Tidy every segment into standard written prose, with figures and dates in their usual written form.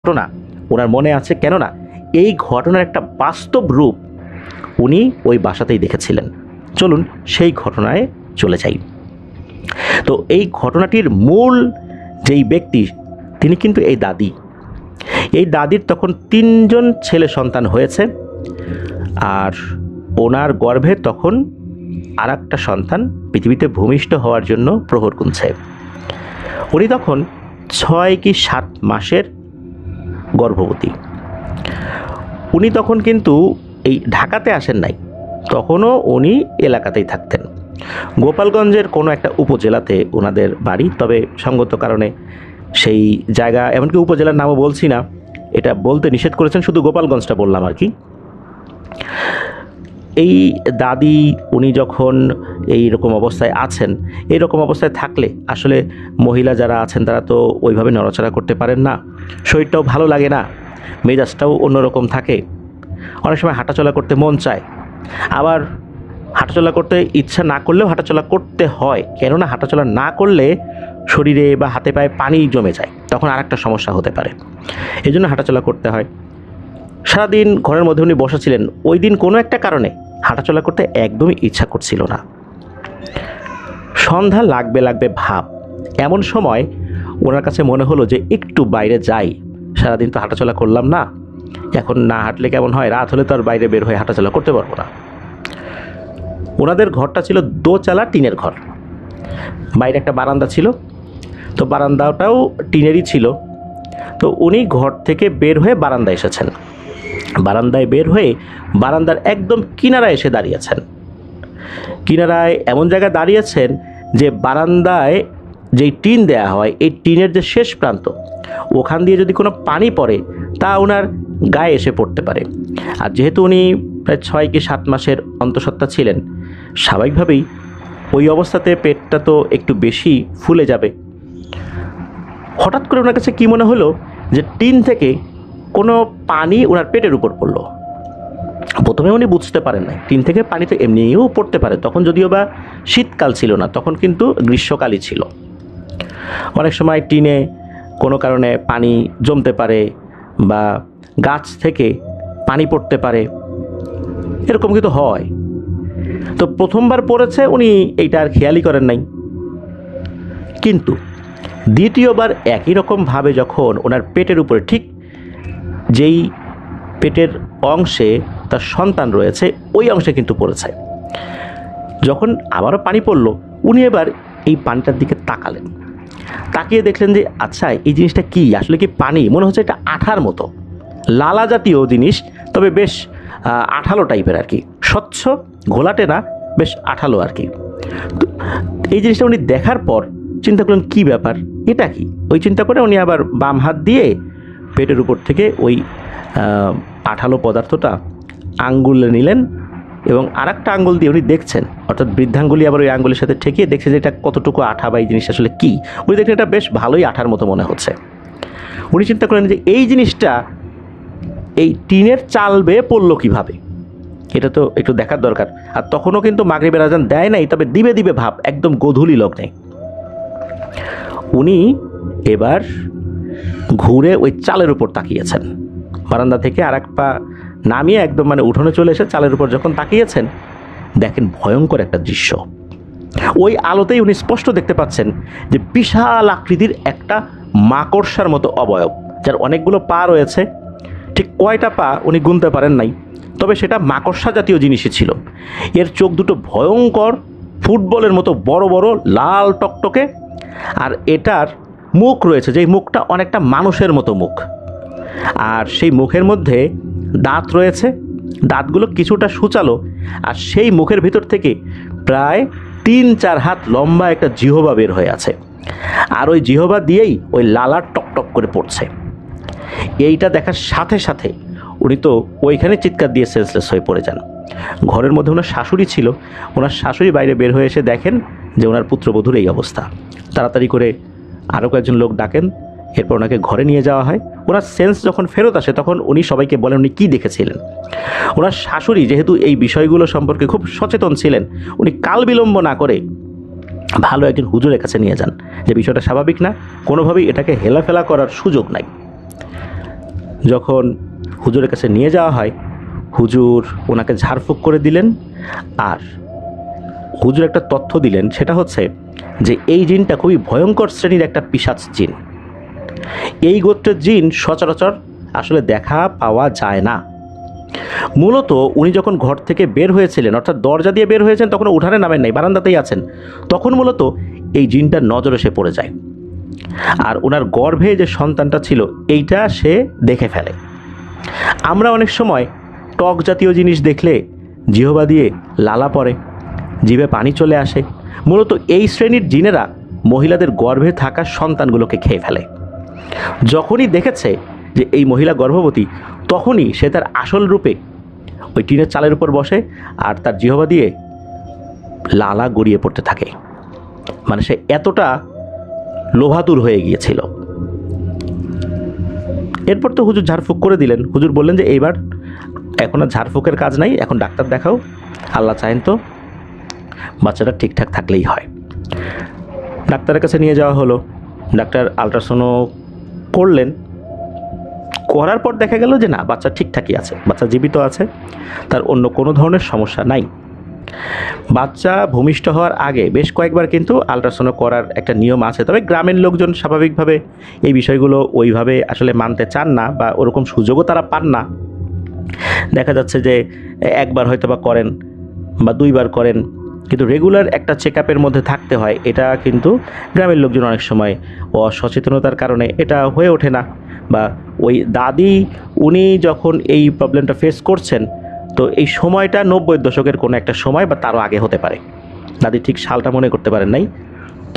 ঘটনা ওনার মনে আছে, কেননা এই ঘটনার একটা বাস্তব রূপ উনি ওই বাসাতেই দেখেছিলেন। চলুন সেই ঘটনায় চলে যাই। তো এই ঘটনাটির মূল যেই ব্যক্তি তিনি কিন্তু এই দাদি। এই দাদির তখন 3জন ছেলে সন্তান হয়েছে, আর ওনার গর্ভে তখন আর একটা সন্তান পৃথিবীতে ভূমিষ্ঠ হওয়ার জন্য প্রহর গুনছে। উনি তখন 6 কি 7 মাসের গর্ভবতী। উনি তখন কিন্তু এই ঢাকাতে আসেন নাই, তখনও উনি এলাকাতেই থাকতেন। গোপালগঞ্জের কোনো একটা উপজেলাতে ওনাদের বাড়ি, তবে সঙ্গত কারণে সেই জায়গা, এমনকি উপজেলার নামও বলছি না, এটা বলতে নিষেধ করেছেন, শুধু গোপালগঞ্জটা বললাম আর কি। এই দাদি উনি যখন এই রকম অবস্থায় আছেন, এই রকম অবস্থায় থাকলে আসলে মহিলা যারা আছেন তারা তো ওইভাবে নড়াচড়া করতে পারেন না, শরীরটাও ভালো লাগে না, মেজাজটাও অন্যরকম থাকে, অনেক সময় হাঁটাচলা করতে মন চায়, আবার হাঁটাচলা করতে ইচ্ছা না করলেও হাঁটাচলা করতে হয়, কেননা হাঁটাচলা না করলে শরীরে বা হাতে পায়ে পানি জমে যায়, তখন আর একটা সমস্যা হতে পারে, এই জন্য হাঁটাচলা করতে হয়। সারাদিন ঘরের মধ্যে উনি বসেছিলেন, ওই দিন কোনো একটা কারণে হাঁটাচলা করতে একদমই ইচ্ছা করছিল না। সন্ধ্যা লাগবে লাগবে ভাব, এমন সময় ওনার কাছে মনে হলো যে একটু বাইরে যাই, সারাদিন তো হাঁটাচলা করলাম না, এখন না হাঁটলে কেমন হয়, রাত হলে তো আর বাইরে বের হয়ে হাঁটাচলা করতে পারবো না। ওনাদের ঘরটা ছিল দোচালা টিনের ঘর, বাইরে একটা বারান্দা ছিল, তো বারান্দাটাও টিনেরই ছিল। তো উনি ঘর থেকে বের হয়ে বারান্দায় এসেছেন, বারান্দায় বের হয়ে বারান্দার একদম কিনারায় এসে দাঁড়িয়েছেন। কিনারায় এমন জায়গায় দাঁড়িয়েছেন যে বারান্দায় যেই টিন দেয়া হয়, এই টিনের যে শেষ প্রান্ত, ওখান দিয়ে যদি কোনো পানি পড়ে তা ওনার গায়ে এসে পড়তে পারে। আর যেহেতু উনি প্রায় 6 কি 7 মাসের অন্তঃসত্ত্বা ছিলেন, স্বাভাবিকভাবেই ওই অবস্থাতে পেটটা তো একটু বেশি ফুলে যাবে। হঠাৎ করে ওনার কাছে কী মনে হলো যে টিন থেকে কোনো পানি ওনার পেটের উপর পড়লো। প্রথমে উনি বুঝতে পারেন না, টিন থেকে পানি তো এমনিও পড়তে পারে, তখন যদিও বা শীতকাল ছিল না, তখন কিন্তু গ্রীষ্মকালই ছিল। অনেক সময় টিনে কোনো কারণে পানি জমতে পারে বা গাছ থেকে পানি পড়তে পারে, এরকম কিন্তু হয়। তো প্রথমবার পড়েছে, উনি এইটা আর খেয়ালই করেন নাই। কিন্তু দ্বিতীয়বার একই রকমভাবে যখন ওনার পেটের উপরে, ঠিক যেই পেটের অংশে তার সন্তান রয়েছে ওই অংশে কিন্তু পড়েছে, যখন আবারও পানি পড়ল, উনি এবার এই পানিটার দিকে তাকালেন, তাকিয়ে দেখলেন যে আচ্ছা এই জিনিসটা কি, আসলে কি পানি, মনে হচ্ছে এটা আঠার মতো, লালা জাতীয় জিনিস, তবে বেশ আঠালো টাইপের আর কি, স্বচ্ছ ঘোলাটে না, বেশ আঠালো আর কি। তো এই জিনিসটা উনি দেখার পর চিন্তা করলেন কী ব্যাপার, এটা কি, ওই চিন্তা করে উনি আবার বাম হাত দিয়ে পেটের উপর থেকে ওই আঠালো পদার্থটা আঙ্গুলে নিলেন এবং আরেকটা আঙ্গুল দিয়ে উনি দেখছেন, অর্থাৎ বৃদ্ধাঙ্গুলি আবার ওই আঙ্গুলের সাথে ঠেকিয়ে দেখছে যে এটা কতটুকু আঠা বা এই জিনিস আসলে কী। উনি দেখলেন এটা বেশ ভালোই আঠার মতো মনে হচ্ছে। উনি চিন্তা করলেন যে এই জিনিসটা এই টিনের চাল বেয়ে পড়লো কীভাবে, এটা তো একটু দেখার দরকার। আর তখনও কিন্তু মাগরিবের আজান দেয় নাই, তবে দিবে দিবে ভাব, একদম গোধূলি লগ্নে। উনি এবার ঘুরে ওই চালের উপর তাকিয়েছেন, বারান্দা থেকে আর এক পা নামিয়ে একদম মানে উঠোনে চলে এসে চালের উপর যখন তাকিয়েছেন, দেখেন ভয়ঙ্কর একটা দৃশ্য। ওই আলোতেই উনি স্পষ্ট দেখতে পাচ্ছেন যে বিশাল আকৃতির একটা মাকড়সার মতো অবয়ব, যার অনেকগুলো পা রয়েছে, ঠিক কয়টা পা উনি গুনতে পারেন নাই, তবে সেটা মাকড়সা জাতীয় জিনিসই ছিল। এর চোখ দুটো ভয়ঙ্কর, ফুটবলের মতো বড় বড় লাল টকটকে, আর এটার মুখ রয়েছে, যেই মুখটা অনেকটা মানুষের মতো মুখ, আর সেই মুখের মধ্যে দাঁত রয়েছে, দাঁতগুলো কিছুটা সূচালো, আর সেই মুখের ভিতর থেকে প্রায় 3-4 হাত লম্বা একটা জিহবা বের হয়ে আছে, আর ওই জিহবা দিয়েই ওই লালার টকটক করে পড়ছে। এইটা দেখার সাথে সাথে উনি তো ওইখানে চিৎকার দিয়ে সেন্সলেস হয়ে পড়ে যান। ঘরের মধ্যে ওনার শাশুড়ি ছিল, ওনার শাশুড়ি বাইরে বের হয়ে এসে দেখেন যে ওনার পুত্রবধূর এই অবস্থা। তাড়াতাড়ি করে আরও কয়েকজন লোক ডাকেন, এরপর ওনাকে ঘরে নিয়ে যাওয়া হয়। ওনার সেন্স যখন ফেরত আসে তখন উনি সবাইকে বলেন উনি কী দেখেছিলেন। ওনার শাশুড়ি যেহেতু এই বিষয়গুলো সম্পর্কে খুব সচেতন ছিলেন, উনি কাল বিলম্ব না করে ভালো একজন হুজুরের কাছে নিয়ে যান, যে বিষয়টা স্বাভাবিক না, কোনোভাবেই এটাকে হেলাফেলা করার সুযোগ নাই। যখন হুজুরের কাছে নিয়ে যাওয়া হয়, হুজুর ওনাকে ঝাড়ফুঁক করে দিলেন। আর হুজুর একটা তথ্য দিলেন, সেটা হচ্ছে যে এই জিনটা খুবই ভয়ঙ্কর শ্রেণীর একটা পিশাচ জিন। এই গোত্রের জিন সচরাচর আসলে দেখা পাওয়া যায় না। মূলত উনি যখন ঘর থেকে বের হয়েছিলেন, অর্থাৎ দরজা দিয়ে বের হয়েছেন, তখন উঠানে নামেন নাই, বারান্দাতেই আছেন, তখন মূলত এই জিনটার নজর এসে পড়ে যায়। আর ওনার গর্ভে যে সন্তানটা ছিল এইটা সে দেখে ফেলে। আমরা অনেক সময় টক জাতীয় জিনিস দেখলে জিহবা দিয়ে লালা পড়ে, জিভে পানি চলে আসে। মূলত এই শ্রেণীর জিনেরা মহিলাদের গর্ভে থাকা সন্তানগুলোকে খেয়ে ফেলে। যখনই দেখেছে যে এই মহিলা গর্ভবতী, তখনই সে তার আসল রূপে ওই টিনের চালের উপর বসে আর তার জিহবা দিয়ে লালা গড়িয়ে পড়তে থাকে। মানে সে এতটা লোভাতুর হয়ে গিয়েছিল। এরপর তো হুজুর ঝাড়ফুঁক করে দিলেন। হুজুর বললেন যে এইবার এখন আর ঝাড়ফুঁকের কাজ নাই, এখন ডাক্তার দেখাও, আল্লাহ চাহেন তো বাচ্চাটা ঠিকঠাক থাকলেই হয়। ডাক্তারের কাছে নিয়ে যাওয়া হলো। ডাক্তার আলট্রাসাউন্ড করলেন, করার পর দেখা গেল যে না, বাচ্চা ঠিকঠাকই আছে, বাচ্চা জীবিত আছে, তার অন্য কোনো ধরনের সমস্যা নাই। বাচ্চা ভূমিষ্ঠ হওয়ার আগে বেশ কয়েকবার কিন্তু আলট্রাসাউন্ড করার একটা নিয়ম আছে, তবে গ্রামের লোকজন স্বাভাবিকভাবে এই বিষয়গুলো ওইভাবে আসলে মানতে চান না, বা ওরকম সুযোগও তারা পান না। দেখা যাচ্ছে যে একবার হয়তো বা করেন বা দুইবার করেন, কিন্তু রেগুলার একটা চেক আপের মধ্যে থাকতে হয়। এটা কিন্তু গ্রামের লোকজন অনেক সময় অসচেতনতার কারণে এটা হয়ে ওঠে না। বা ওই দাদি উনি যখন এই প্রবলেমটা ফেস করছেন, তো এই সময়টা 90-এর দশকের কোনো একটা সময় বা তারও আগে হতে পারে। দাদি ঠিক সালটা মনে করতে পারেন নাই।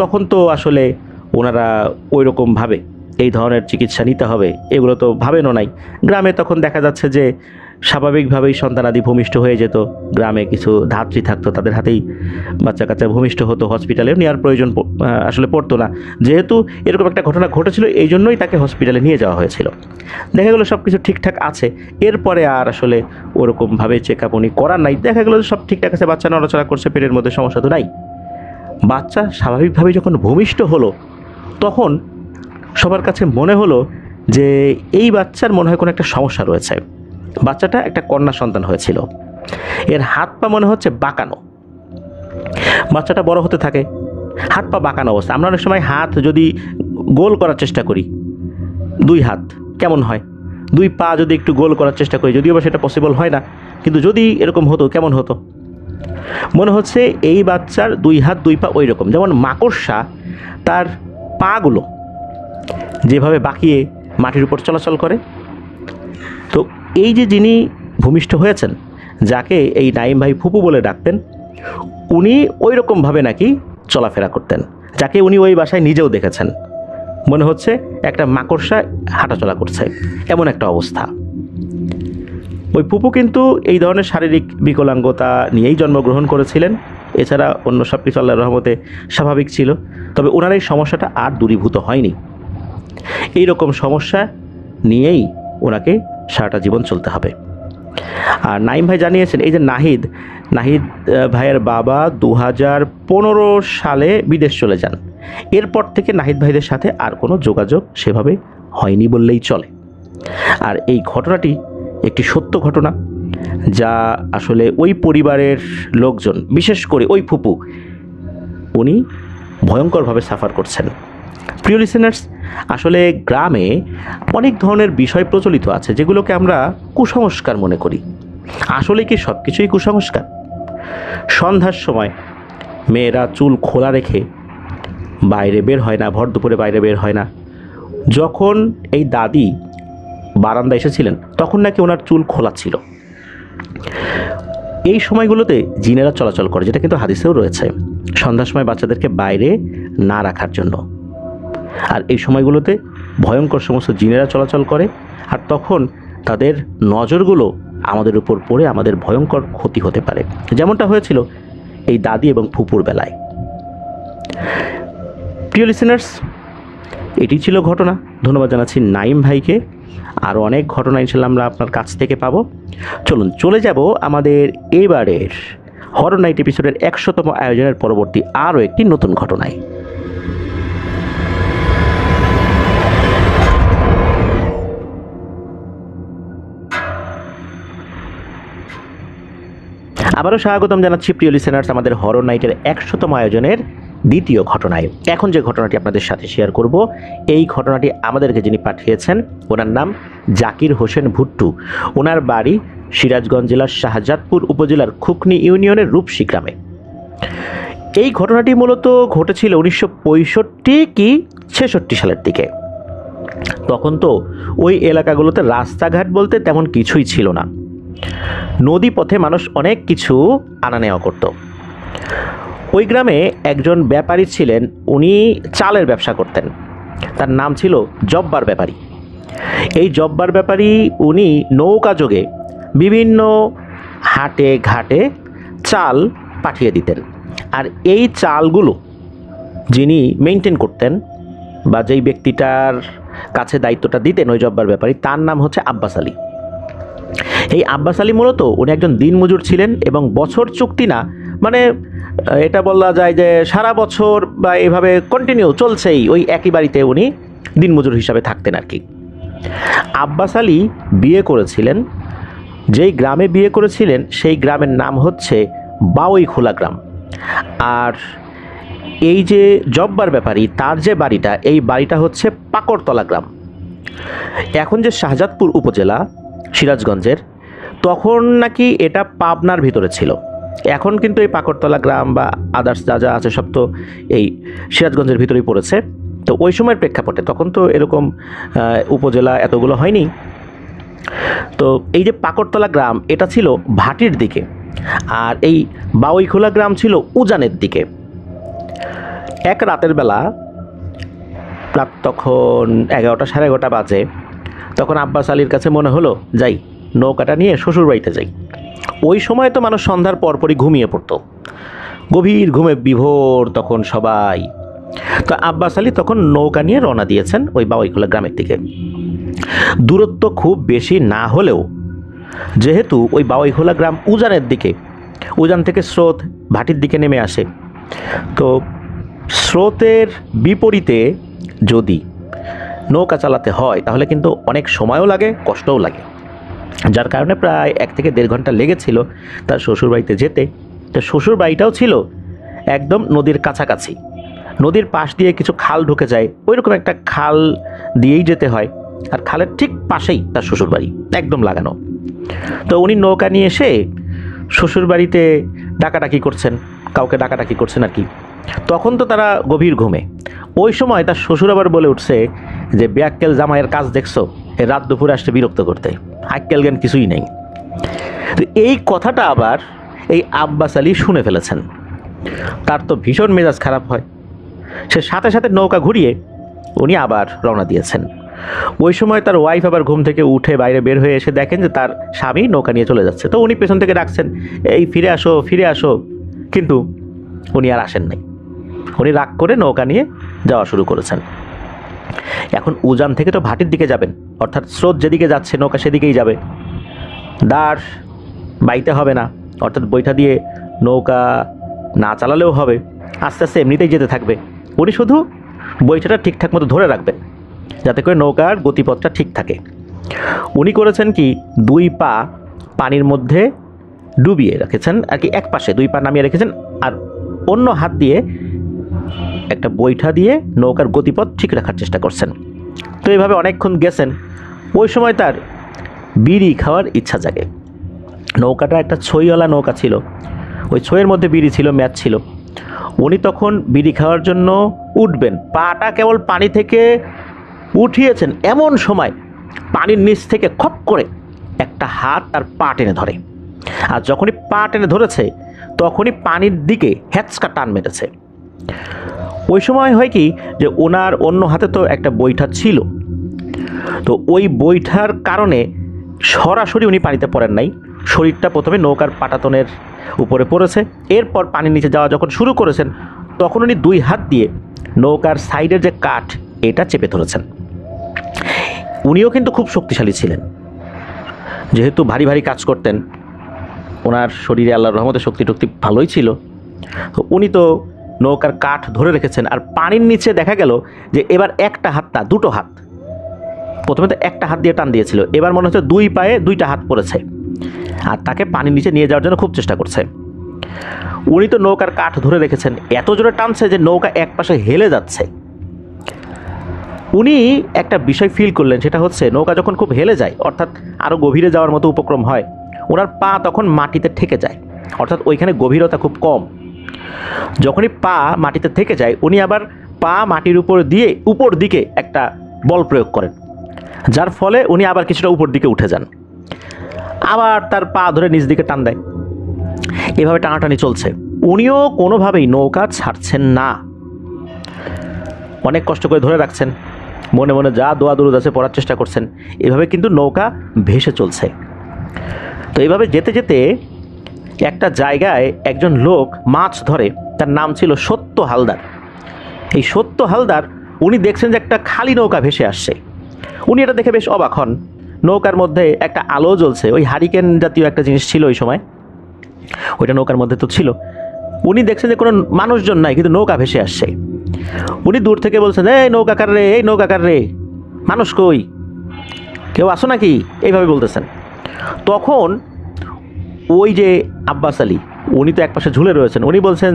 তখন তো আসলে ওনারা ওই রকমভাবে এই ধরনের চিকিৎসা নিতে হবে এগুলো তো ভাবেনও নাই। গ্রামে তখন দেখা যাচ্ছে যে স্বাভাবিকভাবেই সন্তানাদি ভূমিষ্ঠ হয়ে যেত। গ্রামে কিছু ধাত্রী থাকতো, তাদের হাতেই বাচ্চা কাচ্চা ভূমিষ্ঠ হতো, হসপিটালে নেওয়ার প্রয়োজন আসলে পড়তো না। যেহেতু এরকম একটা ঘটনা ঘটেছিল, এই জন্যই তাকে হসপিটালে নিয়ে যাওয়া হয়েছিল। দেখা গেলো সব কিছু ঠিকঠাক আছে। এরপরে আর আসলে ওরকমভাবে চেক আপ উনি করার নাই। দেখা গেলো সব ঠিকঠাক আছে, বাচ্চা নড়াচড়া করছে, পেটের মধ্যে সমস্যা তো নাই। বাচ্চা স্বাভাবিকভাবে যখন ভূমিষ্ঠ হলো, তখন সবার কাছে মনে হলো যে এই বাচ্চার মনে হয় কোনো একটা সমস্যা রয়েছে। বাচ্চাটা একটা কন্যা সন্তান হয়েছিল। এর হাত পা মনে হচ্ছে বাঁকানো। বাচ্চাটা বড় হতে থাকে, হাত পা বাঁকানো অবস্থা। আমরা অনেক সময় হাত যদি গোল করার চেষ্টা করি, দুই হাত কেমন হয়, দুই পা যদি একটু গোল করার চেষ্টা করি, যদিও বা সেটা পসিবল হয় না, কিন্তু যদি এরকম হতো কেমন হতো? মনে হচ্ছে এই বাচ্চার দুই হাত দুই পা ওই রকম, যেমন মাকড়সা তার পাগুলো যেভাবে বাঁকিয়ে মাটির উপর চলাচল করে। তো এই যে যিনি ভূমিষ্ঠ হয়েছেন, যাকে এই নাইম ভাই ফুপু বলে ডাকতেন, উনি ওই রকমভাবে নাকি চলাফেরা করতেন, যাকে উনি ওই বাসায় নিজেও দেখেছেন। মনে হচ্ছে একটা মাকড়সা হাঁটাচলা করছে, এমন একটা অবস্থা। ওই ফুপু কিন্তু এই ধরনের শারীরিক বিকলাঙ্গতা নিয়েই জন্মগ্রহণ করেছিলেন। এছাড়া অন্য সব কিছু আল্লাহর রহমতে স্বাভাবিক ছিল। তবে ওনার এই সমস্যাটা আর দূরীভূত হয়নি। এই রকম সমস্যা নিয়েই ওনাকে সারাটা জীবন চলতে হবে। আর নাইম ভাই জানিয়েছেন, এই যে নাহিদ ভাইয়ের বাবা 2015 সালে বিদেশ চলে যান। এরপর থেকে নাহিদ ভাইদের সাথে আর কোনো যোগাযোগ সেভাবে হয়নি বললেই চলে। আর এই ঘটনাটি একটি সত্য ঘটনা, যা আসলে ওই পরিবারের লোকজন, বিশেষ করে ওই ফুপু, উনি ভয়ঙ্করভাবে সাফার করছেন। প্রিয় লিসেনার্স, আসলে গ্রামে অনেক ধরনের বিষয় প্রচলিত আছে যেগুলোকে আমরা কুসংস্কার মনে করি। আসলে কি সব কিছুই কুসংস্কার? সন্ধ্যার সময় মেয়েরা চুল খোলা রেখে বাইরে বের হয় না, ভর দুপুরে বাইরে বের হয় না। যখন এই দাদি বারান্দা এসেছিলেন, তখন নাকি ওনার চুল খোলা ছিল। এই সময়গুলোতে জিনেরা চলাচল করে, যেটা কিন্তু হাদিসেও রয়েছে, সন্ধ্যার সময় বাচ্চাদেরকে বাইরে না রাখার জন্য। আর এই সময়গুলোতে ভয়ঙ্কর সমস্ত জিনেরা চলাচল করে, আর তখন তাদের নজরগুলো আমাদের উপর পড়ে আমাদের ভয়ঙ্কর ক্ষতি হতে পারে, যেমনটা হয়েছিল এই দাদি এবং ফুপুর বেলায়। প্রিয় লিসেনার্স, এটি ছিল ঘটনা। ধন্যবাদ জানাচ্ছি নাইম ভাইকে। আরও অনেক ঘটনা ইনশাল্লাহ আমরা আপনার কাছ থেকে পাবো। চলুন চলে যাব আমাদের এবারের হরর নাইট এপিসোডের 100তম আয়োজনের পরবর্তী আরও একটি নতুন ঘটনায়। আবারও স্বাগতম জানাচ্ছি প্রিয় লিসেনার্স আমাদের হরর নাইটের 100তম আয়োজনের দ্বিতীয় ঘটনায়। এখন যে ঘটনাটি আপনাদের সাথে শেয়ার করব, এই ঘটনাটি আমাদেরকে যিনি পাঠিয়েছেন ওনার নাম জাকির হোসেন ভুট্টু। ওনার বাড়ি সিরাজগঞ্জ জেলার শাহজাদপুর উপজেলার খুকনি ইউনিয়নের রূপসী গ্রামে। এই ঘটনাটি মূলত ঘটেছিল 1965 কি 66 সালের দিকে। তখন তো ওই এলাকাগুলোতে রাস্তাঘাট বলতে তেমন কিছুই ছিল না। নদী পথে মানুষ অনেক কিছু আনা নেওয়া করত। ওই গ্রামে একজন ব্যাপারী ছিলেন, উনি চালের ব্যবসা করতেন। তার নাম ছিল জব্বার ব্যাপারী। এই জব্বার ব্যাপারী উনি নৌকা যোগে বিভিন্ন হাটে ঘাটে চাল পাঠিয়ে দিতেন। আর এই চালগুলো যিনি মেনটেন করতেন বা যেই ব্যক্তিটার কাছে দায়িত্বটা দিতেন ওই জব্বার ব্যাপারী, তার নাম হচ্ছে আব্বাস আলী। এই আব্বাস আলী মূলত উনি একজন দিনমজুর ছিলেন এবং বছর চুক্তি না, মানে এটা বলা যায় যে সারা বছর বা এভাবে কন্টিনিউ চলছেই, ওই একই বাড়িতে উনি দিনমজুর হিসাবে থাকতেন আর কি। আব্বাস আলী বিয়ে করেছিলেন, যেই গ্রামে বিয়ে করেছিলেন সেই গ্রামের নাম হচ্ছে বাউইখোলা গ্রাম। আর এই যে জব্বার ব্যাপারী তার যে বাড়িটা, এই বাড়িটা হচ্ছে পাকড়তলা গ্রাম। এখন যে শাহজাদপুর উপজেলা সিরাজগঞ্জের, তখন নাকি এটা পাবনার ভিতরে ছিল। এখন কিন্তু এই পাকড়তলা গ্রাম বা আদার্স যা যা আছে সব তো এই সিরাজগঞ্জের ভিতরেই পড়েছে। তো ওই সময়ের প্রেক্ষাপটে তখন তো এরকম উপজেলা এতগুলো হয়নি। তো এই যে পাকড়তলা গ্রাম এটা ছিল ভাটির দিকে, আর এই বাউইখোলা গ্রাম ছিল উজানের দিকে। এক রাতের বেলা, রাত তখন 11টা সাড়ে 11টা বাজে, তখন আব্বাস আলীর কাছে মনে হলো যাই নৌকাটা নিয়ে শ্বশুর বাড়িতে যাই। ওই সময় তো মানুষ সন্ধ্যার পরপরই ঘুমিয়ে পড়তো, গভীর ঘুমে বিভোর তখন সবাই। তো আব্বাস আলী তখন নৌকা নিয়ে রওনা দিয়েছেন ওই বাউইখোলা গ্রামের দিকে। দূরত্ব খুব বেশি না হলেও যেহেতু ওই বাউইখোলা গ্রাম উজানের দিকে, উজান থেকে স্রোত ভাটির দিকে নেমে আসে, তো স্রোতের বিপরীতে যদি নৌকা চালাতে হয় তাহলে কিন্তু অনেক সময়ও লাগে, কষ্টও লাগে, যার কারণে প্রায় 1 থেকে 1.5 ঘন্টা লেগেছিল তার শ্বশুরবাড়িতে যেতে। তো শ্বশুরবাড়িটাও ছিল একদম নদীর কাছাকাছি, নদীর পাশ দিয়ে কিছু খাল ঢুকে যায়, ওই রকম একটা খাল দিয়েই যেতে হয়। আর খালের ঠিক পাশেই তার শ্বশুরবাড়ি, একদম লাগানো। তো উনি নৌকা নিয়ে এসে শ্বশুরবাড়িতে ডাকাডাকি করছেন, কাউকে ডাকাডাকি করছেন আর কি। তখন তো তারা গভীর ঘুমে। ওই সময় তার শ্বশুর আবার বলে উঠছে যে ব্যাক্কেল জামাইয়ের কাজ দেখছো, এ রাত দুপুরে আসতে বিরক্ত করতে, আক্কেল জ্ঞান কিছুই নেই। তো এই কথাটা আবার এই আব্বাস আলী শুনে ফেলেছেন। তার তো ভীষণ মেজাজ খারাপ হয়। সে সাথে সাথে নৌকা ঘুরিয়ে উনি আবার রওনা দিয়েছেন। ওই সময় তার ওয়াইফ আবার ঘুম থেকে উঠে বাইরে বের হয়ে এসে দেখেন যে তার স্বামী নৌকা নিয়ে চলে যাচ্ছে। তো উনি পেছন থেকে ডাকছেন, এই ফিরে আসো ফিরে আসো, কিন্তু উনি আর আসেন নাই। উনি রাগ করে নৌকা নিয়ে যাওয়া শুরু করেছেন। এখন উজান থেকে তো ভাটির দিকে যাবেন, অর্থাৎ স্রোত যেদিকে যাচ্ছে নৌকা সেদিকেই যাবে, দাঁড় বাইতে হবে না, অর্থাৎ বৈঠা দিয়ে নৌকা না চালালেও হবে, আস্তে আস্তে এমনিতেই যেতে থাকবে। উনি শুধু বৈঠাটা ঠিকঠাক মতো ধরে রাখবেন যাতে করে নৌকার গতিপথটা ঠিক থাকে। উনি করেছেন কি, 2 পা পানির মধ্যে ডুবিয়ে রেখেছেন আর কি, এক পাশে 2 পা নামিয়ে রেখেছেন, আর অন্য হাত দিয়ে একটা বৈঠা দিয়ে নৌকার গতিপথ ঠিক রাখার চেষ্টা করছেন। তো এইভাবে অনেকক্ষণ গেছেন। ওই সময় তার বিড়ি খাওয়ার ইচ্ছা জাগে। নৌকাটা একটা ছইওয়ালা নৌকা ছিল, ওই ছইয়ের মধ্যে বিড়ি ছিল, ম্যাচ ছিল। উনি তখন বিড়ি খাওয়ার জন্য উঠবেন, পাটা কেবল পানি থেকে উঠিয়েছেন, এমন সময় পানির নিচ থেকে খপ করে একটা হাত তার পা টেনে ধরে। আর যখনই পা টেনে ধরেছে তখনই পানির দিকে হ্যাঁচকা টান মেরেছে। ওই সময় হয় কি যে ওনার অন্য হাতে তো একটা বৈঠা ছিল, তো ওই বৈঠার কারণে সরাসরি উনি পানিতে পড়েন নাই, শরীরটা প্রথমে নৌকার পাটাতনের উপরে পড়েছে। এরপর পানির নিচে যাওয়া যখন শুরু করেছেন তখন উনি 2 হাত দিয়ে নৌকার সাইডের যে কাঠ এটা চেপে ধরেছেন। উনিও কিন্তু খুব শক্তিশালী ছিলেন, যেহেতু ভারী ভারী কাজ করতেন, ওনার শরীরে আল্লাহর রহমতে শক্তি টক্তি ভালোই ছিল। তো উনি তো নৌকার কাঠ ধরে রেখেছেন। আর পানির নিচে দেখা গেল যে এবার একটা হাত না, 2টো হাত, প্রথমে তো একটা হাত দিয়ে টান দিয়েছিল, এবার মনে হচ্ছে 2 পায়ে 2টা হাত পড়েছে। আর তাকে পানির নিচে নিয়ে যাওয়ার জন্য খুব চেষ্টা করছে। উনি তো নৌকার কাঠ ধরে রেখেছেন, এত জোরে টানছে যে নৌকা এক পাশে হেলে যাচ্ছে। উনি একটা বিষয় ফিল করলেন, সেটা হচ্ছে নৌকা যখন খুব হেলে যায়, অর্থাৎ আরও গভীরে যাওয়ার মতো উপক্রম হয়, ওনার পা তখন মাটিতে ঠেকে যায়, অর্থাৎ ওইখানে গভীরতা খুব কম। যখনই পা মাটিতে থেকে যায়, উনি আবার পা মাটির উপর দিকে একটা বল প্রয়োগ করেন, যার ফলে উনি আবার কিছুটা উপর দিকে উঠে যান, আবার তার পা ধরে নিচ দিকে টান দেয়। এভাবে টানাটানি চলছে। উনিও কোনোভাবেই নৌকা ছাড়ছেন না, অনেক কষ্ট করে ধরে রাখছেন, মনে মনে যা দোয়া দরুদ আছে পড়ার চেষ্টা করছেন। এভাবে কিন্তু নৌকা ভেসে চলছে। তো এইভাবে যেতে যেতে একটা জায়গায় একজন লোক মাছ ধরে, তার নাম ছিল সত্য হালদার। এই সত্য হালদার উনি দেখছেন যে একটা খালি নৌকা ভেসে আসছে। উনি এটা দেখে বেশ অবাক হন। নৌকার মধ্যে একটা আলো জ্বলছে, ওই হারিকেন জাতীয় একটা জিনিস ছিল ওই সময়, ওইটা নৌকার মধ্যে তো ছিল। উনি দেখছেন যে কোনো মানুষজন নাই, কিন্তু নৌকা ভেসে আসছে। উনি দূর থেকে বলছেন, এই নৌকাকার রে, এই নৌকাকার রে, মানুষ কই, কেউ আসো নাকি, এইভাবে বলতেছেন। তখন ওই যে আব্বাস আলী, উনি তো একপাশে ঝুলে রয়েছেন, উনি বলছেন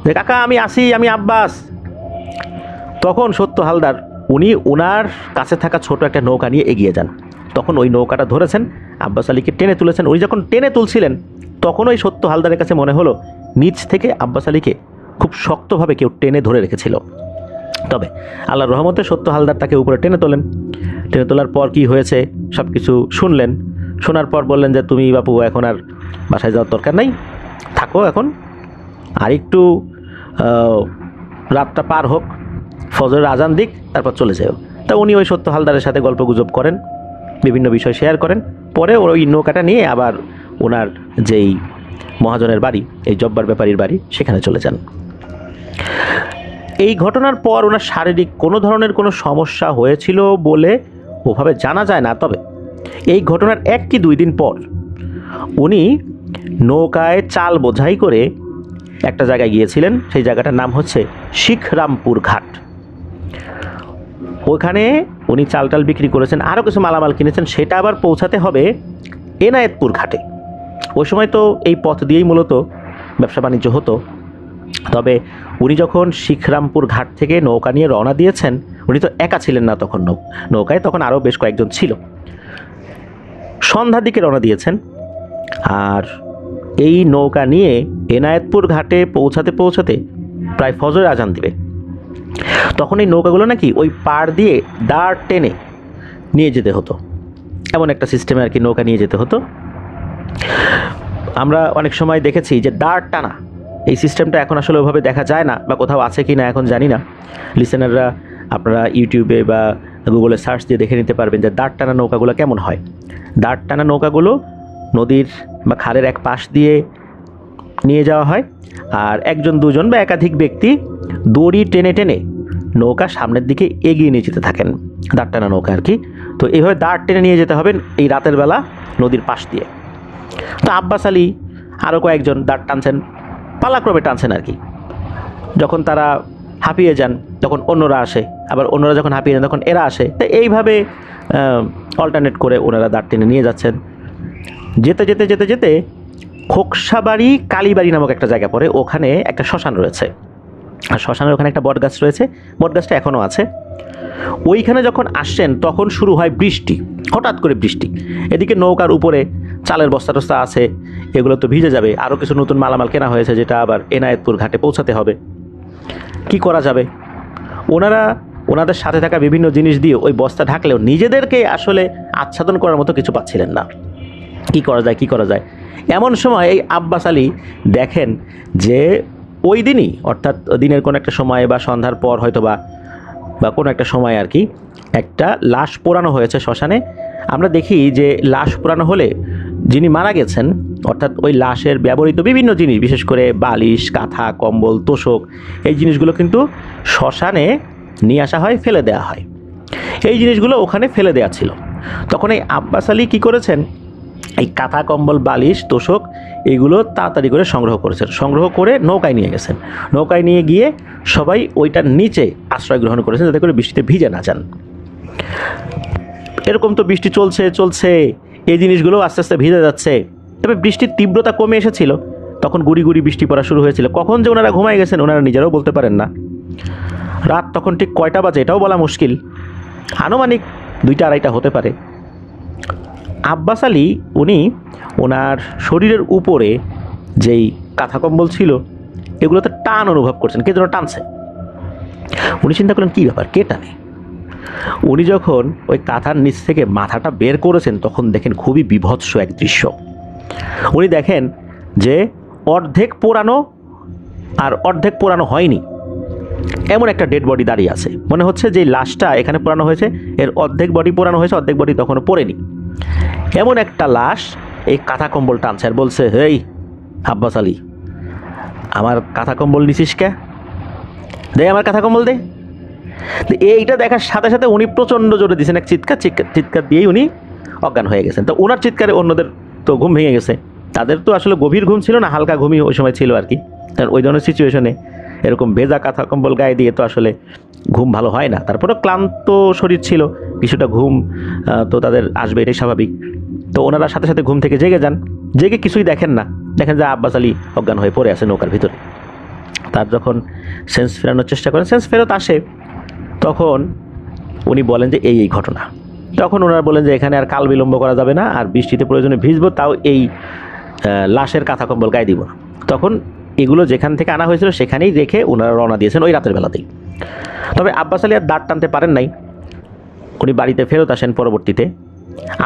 যে কাকা আমি আসি, আমি আব্বাস। তখন সত্য হালদার উনি ওনার কাছে থাকা ছোট একটা নৌকা নিয়ে এগিয়ে যান। তখন ওই নৌকাটা ধরেছেন, আব্বাস আলীকে টেনে তুলেছেন। উনি যখন টেনে তুলছিলেন, তখন ওই সত্য হালদারের কাছে মনে হলো নিচ থেকে আব্বাস আলীকে খুব শক্তভাবে কেউ টেনে ধরে রেখেছিল। তবে আল্লাহর রহমতে সত্য হালদার তাকে উপরে টেনে তোলেন। টেনে তোলার পর কি হয়েছে সব কিছু শুনলেন। শোনার পর বললেন যে তুমি বাপু এখন আর বাসায় যাওয়ার দরকার নাই, থাকো এখন, আর একটু রাতটা পার হোক, ফজরের আজান দিক, তারপর চলে যাও। তা উনি ওই সত্য হালদারের সাথে গল্প গুজব করেন, বিভিন্ন বিষয় শেয়ার করেন। পরে ওই নৌকাটা নিয়ে আবার ওনার যেই মহাজনের বাড়ি, এই জব্বার ব্যাপারীর বাড়ি, সেখানে চলে যান। এই ঘটনার পর ওনার শারীরিক কোনো ধরনের কোনো সমস্যা হয়েছিল বলে ওভাবে জানা যায় না। তবে এই ঘটনার 1 কি 2 দিন পর উনি নৌকায় চাল বোঝাই করে একটা জায়গায় গিয়েছিলেন। সেই জায়গাটার নাম হচ্ছে শিখরামপুর ঘাট। ওখানে উনি চাল টাল বিক্রি করেছেন, আরও কিছু মালামাল কিনেছেন, সেটা আবার পৌঁছাতে হবে এনায়েতপুর ঘাটে। ওই সময় তো এই পথ দিয়েই মূলত ব্যবসা বাণিজ্য হতো। তবে উনি যখন শিখরামপুর ঘাট থেকে নৌকা নিয়ে রওনা দিয়েছেন, উনি তো একা ছিলেন না, তখন নৌকায় তখন আরও বেশ কয়েকজন ছিল। সন্ধ্যার দিকে রওনা দিয়েছেন, আর এই নৌকা নিয়ে এনায়েতপুর ঘাটে পৌঁছাতে পৌঁছাতে প্রায় ফজরের আজান দিবে। তখন এই নৌকাগুলো নাকি ওই পাড় দিয়ে দাঁড় টেনে নিয়ে যেতে হতো, এমন একটা সিস্টেমে আর কি নৌকা নিয়ে যেতে হতো। আমরা অনেক সময় দেখেছি যে দাঁড় টানা, এই সিস্টেমটা এখন আসলে ওভাবে দেখা যায় না, বা কোথাও আছে কি না এখন জানি না। লিসেনাররা আপনারা ইউটিউবে বা গুগলে সার্চ দিয়ে দেখে নিতে পারবেন যে দাঁড় টানা নৌকাগুলো কেমন হয়। দাঁড় টানা নৌকাগুলো নদীর বা খালের এক পাশ দিয়ে নিয়ে যাওয়া হয়, আর 1 2 জন বা একাধিক ব্যক্তি দড়ি টেনে টেনে নৌকা সামনের দিকে এগিয়ে নিয়ে যেতে থাকেন, দাঁড় টানা নৌকা আর কি। তো এইভাবে দাঁড় টেনে নিয়ে যেতে হবেন এই রাতের বেলা নদীর পাশ দিয়ে। তো আব্বাস আলী আরও কয়েকজন দাঁড় টানছেন, পালাক্রমে টানছেন আর কি। যখন তারা হাঁপিয়ে যান তখন অন্যরা আসে, আবার অন্যরা যখন হাঁপিয়ে যান তখন এরা আসে। তো এইভাবে অল্টারনেট করে ওনারা দাঁড় টেনে নিয়ে যাচ্ছেন। যেতে যেতে যেতে যেতে খোকসাবাড়ি কালীবাড়ি নামক একটা জায়গা পড়ে, ওখানে একটা শ্মশান রয়েছে। আর শ্মশানের ওখানে একটা বটগাছ রয়েছে, বটগাছটা এখনও আছে। ওইখানে যখন আসছেন তখন শুরু হয় বৃষ্টি, হঠাৎ করে বৃষ্টি। এদিকে নৌকার উপরে চালের বস্তা টস্তা আছে, এগুলো তো ভিজে যাবে। আরও কিছু নতুন মালামাল কেনা হয়েছে, যেটা আবার এনায়েতপুর ঘাটে পৌঁছাতে হবে। কি করা যাবে? ওনাদের সাথে থাকা বিভিন্ন জিনিস দিয়ে ওই বস্তা ঢাকলেও নিজেদেরকে আসলে আচ্ছাদন করার মতো কিছু পাচ্ছিলেন না। কি করা যায়? এমন সময় এই আব্বাস আলী দেখেন যে ওই দিনই, অর্থাৎ দিনের কোনো একটা সময় বা সন্ধ্যার পর হয়তো বা কোনো একটা সময় আর কি, একটা লাশ পোড়ানো হয়েছে শ্মশানে। আমরা দেখি যে লাশ পোড়ানো হলে যিনি মারা গেছেন, অর্থাৎ ওই লাশের ব্যবহৃত বিভিন্ন জিনিস, বিশেষ করে বালিশ, কাঁথা, কম্বল, তোশক, এই জিনিসগুলো কিন্তু শ্মশানে নিয়ে আসা হয়, ফেলে দেওয়া হয়। এই জিনিসগুলো ওখানে ফেলে দেওয়া ছিল। তখন এই আব্বাস আলী কী করেছেন, এই কাঁথা, কম্বল, বালিশ, তোশক এইগুলো তাড়াতাড়ি করে সংগ্রহ করেছেন। সংগ্রহ করে নৌকায় নিয়ে গেছেন। নৌকায় নিয়ে গিয়ে সবাই ওইটার নিচে আশ্রয় গ্রহণ করেছেন, যাতে করে বৃষ্টিতে ভিজে না যান। এরকম তো বৃষ্টি চলছে, এই জিনিসগুলো আস্তে আস্তে ভিজে যাচ্ছে। তবে বৃষ্টির তীব্রতা কমে এসেছিল, তখন গুড়ি গুড়ি বৃষ্টি পড়া শুরু হয়েছিল। কখন যে ওনারা ঘুমায় গেছেন ওনারা নিজেরাও বলতে পারেন না। রাত তখন ঠিক কয়টা বাজে এটাও বলা মুশকিল, আনুমানিক 2টা-2:30 হতে পারে। আব্বাস আলী উনি ওনার শরীরের উপরে যেই কাঁথা কম্বল ছিল এগুলোতে টান অনুভব করছেন, কে যেন টানছে। উনি চিন্তা করলেন কী ব্যাপার, কে টানে। উনি যখন ওই কাঁথার নিচ থেকে মাথাটা বের করেছেন তখন দেখেন খুবই বীভৎস এক দৃশ্য। উনি দেখেন যে অর্ধেক পোড়ানো আর অর্ধেক পোড়ানো হয়নি এমন একটা ডেড বডি দাঁড়িয়ে আছে। মনে হচ্ছে যে লাশটা এখানে পোড়ানো হয়েছে, এর অর্ধেক বডি পোড়ানো হয়েছে, অর্ধেক বডি তখনও পড়েনি। এমন একটা লাশ এই কাঁথা কম্বল টানছে আর বলছে, হেই আব্বাস আলী, আমার কাঁথা কম্বল নিছিস কে? দে আমার কাঁথা কম্বল দে। এইটা দেখার সাথে সাথে উনি প্রচণ্ড জোরে দিয়েছেন এক চিৎকার দিয়েই উনি অজ্ঞান হয়ে গেছেন। তো ওনার চিৎকারে অন্যদের তো ঘুম ভেঙে গেছে। তাদের তো আসলে গভীর ঘুম ছিল না, হালকা ঘুমই ওই সময় ছিল আর কি। কারণ ওই ধরনের সিচুয়েশনে এরকম ভেজা কাঁথা কম্বল গায়ে দিয়ে তো আসলে ঘুম ভালো হয় না। তারপরেও ক্লান্ত শরীর ছিল, কিছুটা ঘুম তো তাদের আসবে, এটাই স্বাভাবিক। তো ওনারা সাথে সাথে ঘুম থেকে জেগে যান, জেগে কিছুই দেখেন না, দেখেন যে আব্বাস আলী অজ্ঞান হয়ে পড়ে আছে নৌকার ভিতরে। তার যখন সেন্স ফেরানোর চেষ্টা করেন, সেন্স ফেরত আসে, তখন উনি বলেন যে এই ঘটনা। তখন ওনারা বলেন যে এখানে আর কাল বিলম্ব করা যাবে না, আর বৃষ্টিতে প্রয়োজনে ভিজবো, তাও এই লাশের কাঁথা কম্বল গায়ে দিব না। তখন এগুলো যেখান থেকে আনা হয়েছিল সেখানেই রেখে ওনারা রওনা দিয়েছেন ওই রাতের বেলাতেই। তবে আব্বাস আলী আর দাঁড় টানতে পারেন নাই, উনি বাড়িতে ফেরত আসেন পরবর্তীতে।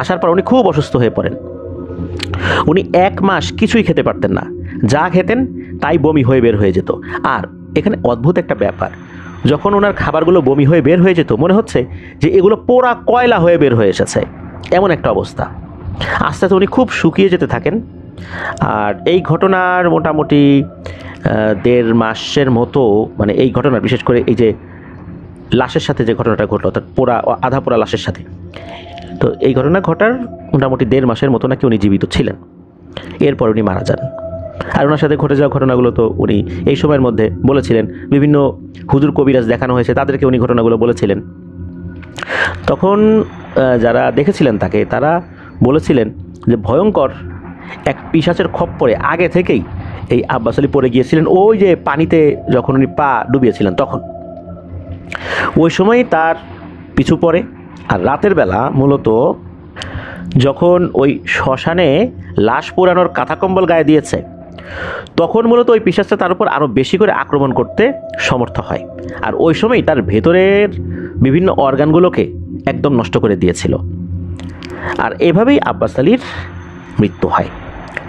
আসার পর উনি খুব অসুস্থ হয়ে পড়েন। উনি 1 মাস কিছুই খেতে পারতেন না, যা খেতেন তাই বমি হয়ে বের হয়ে যেত। আর এখানে অদ্ভুত একটা ব্যাপার, যখন ওনার খাবারগুলো বমি হয়ে বের হয়ে যেত মনে হচ্ছে যে এগুলো পোড়া কয়লা হয়ে বের হয়ে এসেছে, এমন একটা অবস্থা। আস্তে আস্তে উনি খুব শুকিয়ে যেতে থাকেন। আর এই ঘটনার মোটামুটি 1.5 মাসের মতো, মানে এই ঘটনা বিশেষ করে এই যে লাশের সাথে যে ঘটনাটা ঘটলো, অর্থাৎ পোড়া আধা পোড়া লাশের সাথে, তো এই ঘটনা ঘটার মোটামুটি 1.5 মাসের মতো নাকি উনি জীবিত ছিলেন। এরপর উনি মারা যান। আর ওনার সাথে ঘটে যাওয়া ঘটনাগুলো তো উনি এই সময়ের মধ্যে বলেছিলেন, বিভিন্ন হুজুর কবিরাজ দেখানো হয়েছে তাদেরকে উনি ঘটনাগুলো বলেছিলেন। তখন যারা দেখেছিলেন তাকে, তারা বলেছিলেন যে ভয়ঙ্কর এক পিশাচের খপ্পরে আগে থেকেই এই আব্বাস আলী পড়ে গিয়েছিলেন, ওই যে পানিতে যখন উনি পা ডুবিয়েছিলেন তখন, ওই সময় তার পিছু পড়ে। আর রাতের বেলা মূলত যখন ওই শ্মশানে লাশ পোড়ানোর কাঁথা কম্বল গায়ে দিয়েছে তখন মূলত ওই পিশাচটা তার উপর আরও বেশি করে আক্রমণ করতে সমর্থ হয়। আর ওই সময় তার ভেতরের বিভিন্ন অর্গানগুলোকে একদম নষ্ট করে দিয়েছিল। আর এভাবেই আব্বাস আলীর মৃত্যু হয়।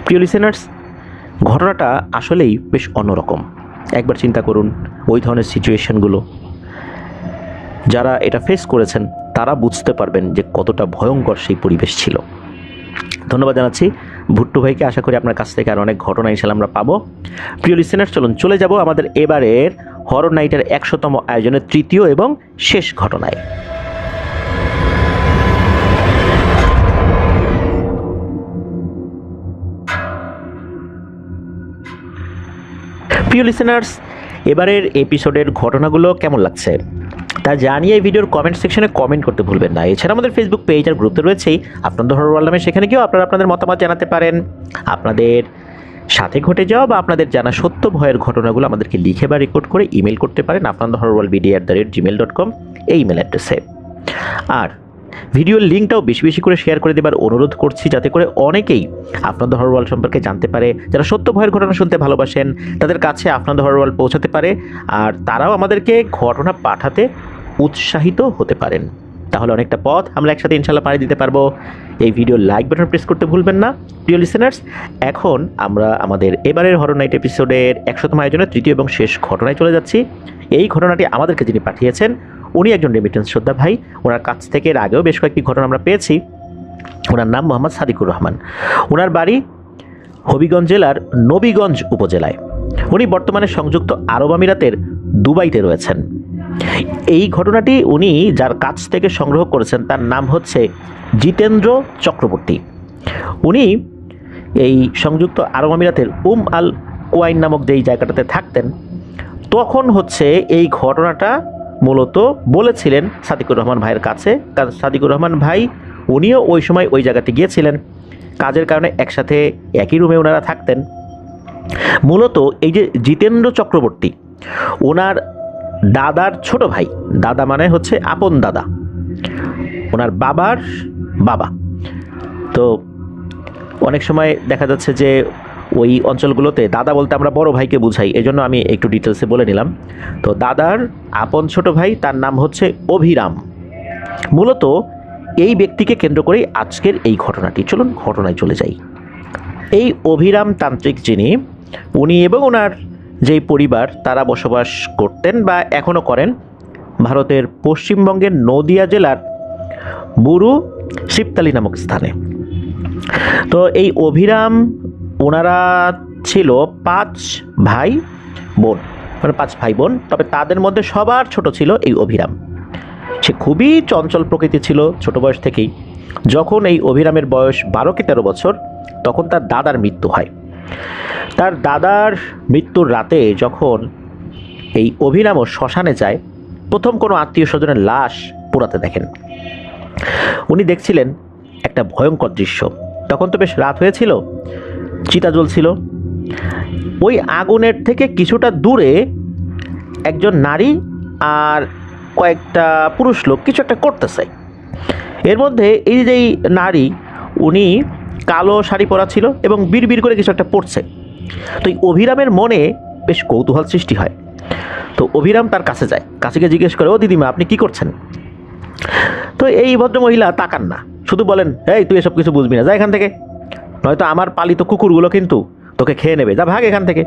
প্রিয় লিসেনার্স, ঘটনাটা আসলেই বেশ অন্যরকম। একবার চিন্তা করুন, ওই ধরনের সিচুয়েশনগুলো যারা এটা ফেস করেছেন তারা বুঝতে পারবেন যে কতটা ভয়ঙ্কর সেই পরিবেশ ছিল। ধন্যবাদ জানাচ্ছি ভুট্টু ভাইকে। আশা করি আপনার কাছ থেকে আর অনেক ঘটনা ইনশাআল্লাহ আমরা পাবো। প্রিয় লিসেনার্স, চলুন চলে যাব আমাদের এবারের হরর নাইটের 100তম আয়োজনের 3য় এবং শেষ ঘটনায়। প্রিয় লিসেনার্স, এবারের এপিসোডের ঘটনাগুলো কেমন লাগছে তা জানিয়ে এই ভিডিওর কমেন্ট সেকশনে কমেন্ট করতে ভুলবেন না। এছাড়া আমাদের ফেসবুক পেজ আর গ্রুপে রয়েছেই আপনাদের হরর ওয়ার্ল্ড নামে, সেখানে গিয়েও আপনারা আপনাদের মতামত জানাতে পারেন। আপনাদের সাথে ঘটে যাওয়া বা আপনাদের জানা সত্য ভয়ের ঘটনাগুলো আমাদেরকে লিখে বা রেকর্ড করে ইমেল করতে পারেন আপনাদের হরর ওয়ার্ল্ড media@gmail.com এই ইমেল অ্যাড্রেসে। আর ভিডিওর লিঙ্কটাও বেশি বেশি করে শেয়ার করে দেবার অনুরোধ করছি, যাতে করে অনেকেই আপনাদের হরর ওয়ার্ল্ড সম্পর্কে জানতে পারে। যারা সত্য ভয়ের ঘটনা শুনতে ভালোবাসেন তাদের কাছে আপনাদের হরর ওয়ার্ল্ড পৌঁছাতে পারে, আর তারাও আমাদেরকে ঘটনা পাঠাতে উৎসাহিত হতে পারেন। তাহলে অনেকটা পথ আমরা একসাথে ইনশাআল্লাহ পাড়ি দিতে পারবো। এই ভিডিও লাইক বাটন প্রেস করতে ভুলবেন না। প্রিয় লিসেনার্স, এখন আমরা আমাদের এবারের হরর নাইট এপিসোডের 100তম আয়োজনের 3য় এবং শেষ ঘটনায় চলে যাচ্ছি। এই ঘটনাটি আমাদেরকে যিনি পাঠিয়েছেন উনি একজন রেমিটেন্স যোদ্ধা ভাই। ওনার কাছ থেকে এর আগেও বেশ কয়েকটি ঘটনা আমরা পেয়েছি। ওনার নাম মোহাম্মদ সাদিকুর রহমান। ওনার বাড়ি হবিগঞ্জ জেলার নবীগঞ্জ উপজেলায়। উনি বর্তমানে সংযুক্ত আরব আমিরাতের দুবাইতে রয়েছেন। এই ঘটনাটি উনি যার কাছ থেকে সংগ্রহ করেছেন তার নাম হচ্ছে জিতেন্দ্র চক্রবর্তী। উনি এই সংযুক্ত আরব আমিরাতের আল কোয়াইন নামক যেই জায়গাটাতে থাকতেন, তখন হচ্ছে এই ঘটনাটা মূলত বলেছিলেন সাদিকুর রহমান ভাইয়ের কাছে। কারণ সাদিকুর রহমান ভাই উনিও ওই সময় ওই জায়গাতে গিয়েছিলেন। কাজের কারণে একসাথে একই রুমে ওনারা থাকতেন। মূলত এই যে জিতেন্দ্র চক্রবর্তী, ওনার দাদার ছোট ভাই, দাদা মানে হচ্ছে আপন দাদা, ওনার বাবার বাবা। তো অনেক সময় দেখা যাচ্ছে যে ওই অঞ্চলগুলোতে দাদা বলতে আমরা বড় ভাইকে বুঝাই, এই জন্য আমি একটু ডিটেলসে বলে নিলাম। তো দাদার আপন ছোট ভাই, তার নাম হচ্ছে অভিরাম। মূলত এই ব্যক্তিকে কেন্দ্র করেই আজকের এই ঘটনাটি। চলুন ঘটনায় চলে যাই। এই অভিরাম তান্ত্রিক যিনি, উনি এবং ওনার যেই পরিবার তারা বসবাস করতেন বা এখনও করেন ভারতের পশ্চিমবঙ্গের নদিয়া জেলার বুরু শিবতালি নামক স্থানে। তো এই অভিরাম, ওনারা ছিল 5 ভাই বোন, মানে 5 ভাই বোন। তবে তাদের মধ্যে সবার ছোট ছিল এই অভিরাম। সে খুবই চঞ্চল প্রকৃতি ছিল ছোট বয়স থেকেই। যখন এই অভিরামের বয়স 12 কি 13 বছর, তখন তার দাদার মৃত্যু হয়। তার দাদার মৃত্যুর রাতে যখন এই অভিরামও শ্মশানে যায়, প্রথম কোনো আত্মীয় স্বজনের লাশ পোড়াতে দেখেন। উনি দেখছিলেন একটা ভয়ঙ্কর দৃশ্য। তখন তো বেশ রাত হয়েছিল, চিতা জ্বলছিল। ওই আগুনের থেকে কিছুটা দূরে একজন নারী আর কয়েকটা পুরুষ লোক কিছু একটা করতেছে। এর মধ্যে এই যে নারী, উনি কালো শাড়ি পরা ছিল এবং বিড়বিড় করে কিছু একটা পড়ছে। তো এই অভিরামের মনে বেশ কৌতূহল সৃষ্টি হয়। তো অভিরাম তার কাছে যায়, কাছে গিয়ে জিজ্ঞেস করে, ও দিদিমা আপনি কি করছেন? তো এই ভদ্রমহিলা তাকান না, শুধু বলেন, এই তুই এসব কিছু বুঝবি না, যা এখান থেকে, নয়তো আমার পালিত কুকুরগুলো কিন্তু তোকে খেয়ে নেবে, যা ভাগ এখান থেকে।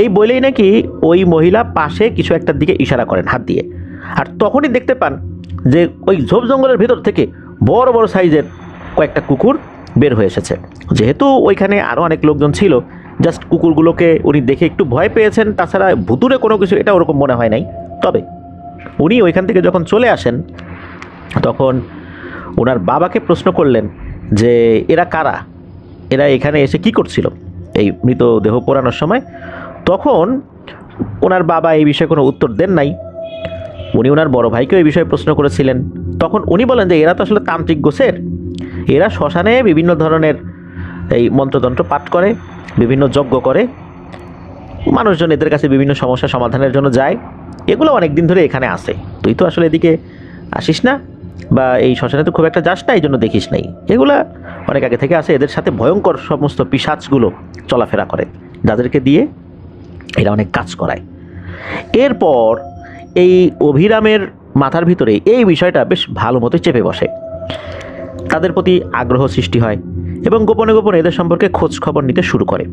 এই বলেই নাকি ওই মহিলা পাশে কিছু একটার দিকে ইশারা করেন হাত দিয়ে। আর তখনই দেখতে পান যে ওই ঝোপ জঙ্গলের ভেতর থেকে বড় বড় সাইজের কয়েকটা কুকুর বের হয়ে এসেছে। যেহেতু ওইখানে আরও অনেক লোকজন ছিল, জাস্ট কুকুরগুলোকে উনি দেখে একটু ভয় পেয়েছেন, তাছাড়া ভুতুরে কোনো কিছু এটা ওরকম মনে হয় নাই। তবে উনি ওইখান থেকে যখন চলে আসেন, তখন ওনার বাবাকে প্রশ্ন করলেন যে এরা কারা, এরা এখানে এসে কি করছিল এই মৃতদেহ পোড়ানোর সময়। তখন ওনার বাবা এই বিষয়ে কোনো উত্তর দেন নাই। উনি ওনার বড় ভাইকেও এই বিষয়ে প্রশ্ন করেছিলেন। তখন উনি বলেন যে এরা তো আসলে তান্ত্রিক গোছের, এরা শ্মশানে বিভিন্ন ধরনের এই মন্ত্রতন্ত্র পাঠ করে, বিভিন্ন যজ্ঞ করে, মানুষজন এদের কাছে বিভিন্ন সমস্যা সমাধানের জন্য যায়। এগুলো অনেক দিন ধরে এখানে আসে, তুই তো আসলে এদিকে আসিস না বা এই শ্মশানে তো খুব একটা যাস না, এই জন্য দেখিস নাই। এগুলা অনেক আগে থেকে আসে, এদের সাথে ভয়ঙ্কর সমস্ত পিশাচগুলো চলাফেরা করে, যাদেরকে দিয়ে এরা অনেক কাজ করায়। এরপর এই অভিরামের মাথার ভিতরে এই বিষয়টা বেশ ভালো মতোই চেপে বসে। তাদের প্রতি আগ্রহ সৃষ্টি হয় এবং গোপনে গোপনে এদের সম্পর্কে খোঁজ খবর নিতে শুরু করে।